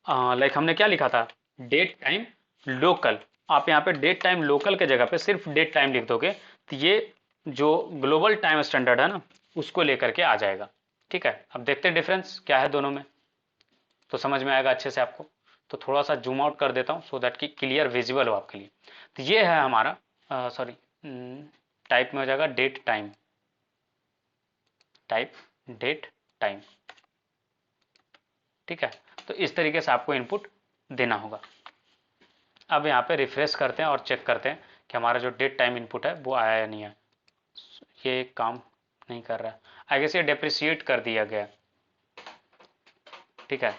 लाइक हमने क्या लिखा था, डेट टाइम लोकल। आप यहाँ पे डेट टाइम लोकल के जगह पे सिर्फ डेट टाइम लिख दोगे तो ये जो ग्लोबल टाइम स्टैंडर्ड है ना उसको लेकर के आ जाएगा। ठीक है। अब देखते हैं डिफरेंस क्या है दोनों में, तो समझ में आएगा अच्छे से आपको। तो थोड़ा सा जूम आउट कर देता हूँ सो दैट कि क्लियर विजिबल हो आपके लिए। तो ये है हमारा सॉरी, टाइप में हो जाएगा date time, type date time. ठीक है। तो इस तरीके से आपको इनपुट देना होगा। अब यहाँ पे रिफ्रेश करते हैं और चेक करते हैं कि हमारा जो डेट टाइम इनपुट है वो आया या नहीं है। ये काम नहीं कर रहा है, आई गेस ये डेप्रिसिएट कर दिया गया। ठीक है।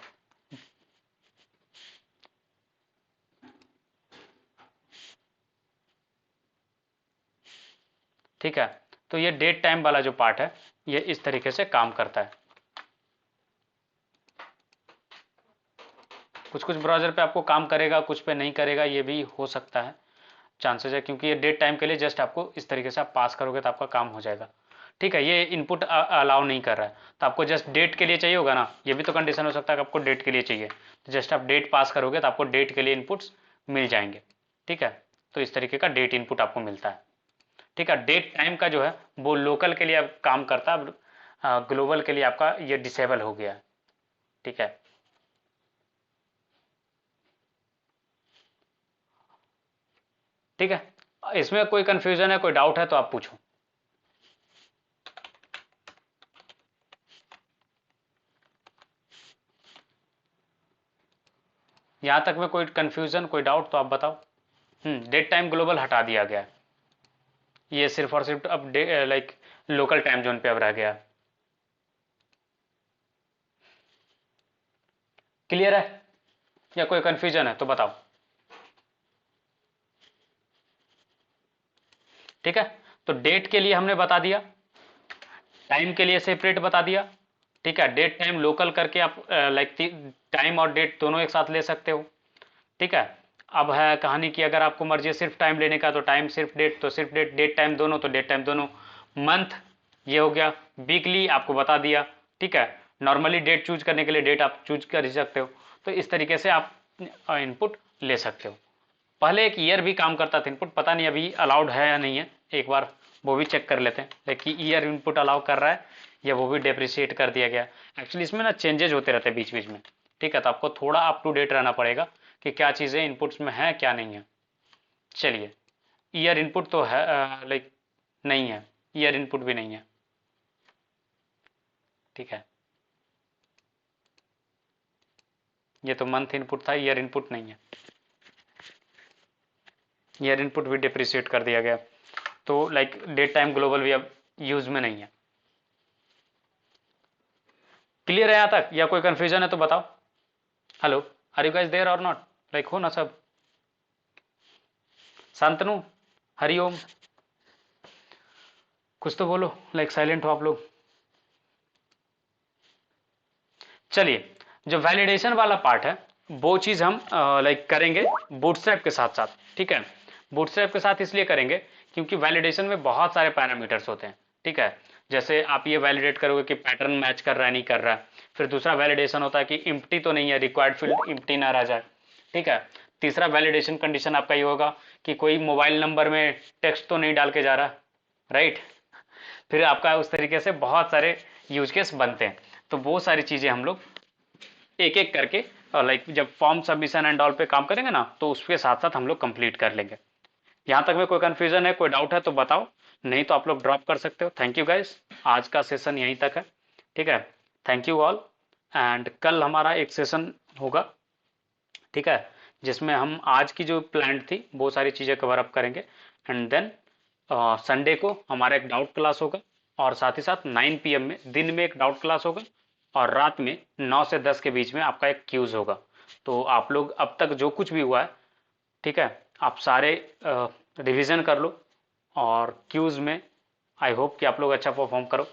ठीक है। तो ये डेट टाइम वाला जो पार्ट है ये इस तरीके से काम करता है। कुछ कुछ ब्राउजर पे आपको काम करेगा, कुछ पे नहीं करेगा, ये भी हो सकता है, चांसेस है, क्योंकि ये डेट टाइम के लिए जस्ट आपको इस तरीके से आप पास करोगे तो आपका काम हो जाएगा। ठीक है। ये इनपुट अलाउ नहीं कर रहा है, तो आपको जस्ट डेट के लिए चाहिए होगा ना, ये भी तो कंडीशन हो सकता है कि आपको डेट के लिए चाहिए, तो जस्ट आप डेट पास करोगे तो आपको डेट के लिए इनपुट्स मिल जाएंगे। ठीक है। तो इस तरीके का डेट इनपुट आपको मिलता है। ठीक है। डेट टाइम का जो है वो लोकल के लिए अब काम करता है, ग्लोबल के लिए आपका ये डिसेबल हो गया है। ठीक है। ठीक है। इसमें कोई कंफ्यूजन है, कोई डाउट है तो आप पूछो। यहां तक में कोई कंफ्यूजन, कोई डाउट तो आप बताओ। डेट टाइम ग्लोबल हटा दिया गया है, ये सिर्फ और सिर्फ अब लाइक लोकल टाइम जोन पे अब रह गया। क्लियर है या कोई कंफ्यूजन है तो बताओ। ठीक है, तो डेट के लिए हमने बता दिया, टाइम के लिए सेपरेट बता दिया। ठीक है, डेट टाइम लोकल करके आप लाइक टाइम और डेट दोनों एक साथ ले सकते हो। ठीक है, अब है कहानी की, अगर आपको मर्जी है सिर्फ टाइम लेने का तो टाइम, सिर्फ डेट तो सिर्फ डेट, डेट टाइम दोनों तो डेट टाइम दोनों। मंथ ये हो गया, वीकली आपको बता दिया। ठीक है, नॉर्मली डेट चूज करने के लिए डेट आप चूज कर ही सकते हो। तो इस तरीके से आप इनपुट ले सकते हो। पहले एक ईयर भी काम करता था इनपुट, पता नहीं अभी अलाउड है या नहीं है, एक बार वो भी चेक कर लेते हैं, लेकिन ईयर इनपुट अलाउ कर रहा है या वो भी डेप्रिशिएट कर दिया गया। एक्चुअली इसमें ना चेंजेज होते रहते हैं बीच बीच में। ठीक है, तो आपको थोड़ा अप टू डेट रहना पड़ेगा कि क्या चीज़ें इनपुट्स में है क्या नहीं है। चलिए, ईयर इनपुट तो है लाइक नहीं है, ईयर इनपुट भी नहीं है। ठीक है, ये तो मंथ इनपुट था, ईयर इनपुट नहीं है। ईयर इनपुट भी डिप्रिशिएट कर दिया गया, तो लाइक डेट टाइम ग्लोबल भी अब यूज में नहीं है। क्लियर है यहाँ तक या कोई कंफ्यूजन है तो बताओ। Hello, are you guys there और नॉट? लाइक हो ना सब? शांतनु, हरिओम, कुछ तो बोलो, लाइक साइलेंट हो आप लोग। चलिए, जो वैलिडेशन वाला पार्ट है वो चीज़ हम लाइक करेंगे बूटस्ट्रैप के साथ साथ। ठीक है, बूटस्ट्रैप के साथ इसलिए करेंगे क्योंकि वैलिडेशन में बहुत सारे पैरामीटर्स होते हैं। ठीक है, जैसे आप ये वैलिडेट करोगे कि पैटर्न मैच कर रहा है नहीं कर रहा है। फिर दूसरा वैलिडेशन होता है कि इम्प्टी तो नहीं है, रिक्वायर्ड फील्ड इम्प्टी ना रह जाए। ठीक है, तीसरा वैलिडेशन कंडीशन आपका ये होगा कि कोई मोबाइल नंबर में टेक्स्ट तो नहीं डाल के जा रहा, राइट। फिर आपका उस तरीके से बहुत सारे यूज केस बनते हैं। तो वो सारी चीज़ें हम लोग एक एक करके लाइक जब फॉर्म सबमिशन एंड ऑल पे काम करेंगे ना तो उसके साथ साथ हम लोग कंप्लीट कर लेंगे। यहाँ तक में कोई कंफ्यूजन है, कोई डाउट है तो बताओ, नहीं तो आप लोग ड्रॉप कर सकते हो। थैंक यू गाइस, आज का सेशन यहीं तक है। ठीक है, थैंक यू ऑल। एंड कल हमारा एक सेशन होगा, ठीक है, जिसमें हम आज की जो प्लान थी वो सारी चीज़ें कवर अप करेंगे। एंड देन संडे को हमारा एक डाउट क्लास होगा, और साथ ही साथ 9 PM में दिन में एक डाउट क्लास होगा, और रात में 9 से 10 के बीच में आपका एक क्यूज होगा। तो आप लोग अब तक जो कुछ भी हुआ है, ठीक है, आप सारे रिवीजन कर लो, और क्यूज में आई होप कि आप लोग अच्छा परफॉर्म करो।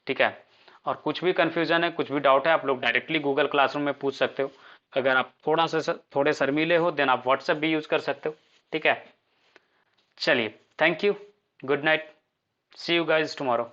ठीक है, और कुछ भी कन्फ्यूजन है, कुछ भी डाउट है, आप लोग डायरेक्टली गूगल क्लासरूम में पूछ सकते हो। अगर आप थोड़े शर्मीले हो देन आप व्हाट्सएप भी यूज कर सकते हो। ठीक है, चलिए, thank you, good night, see you guys tomorrow.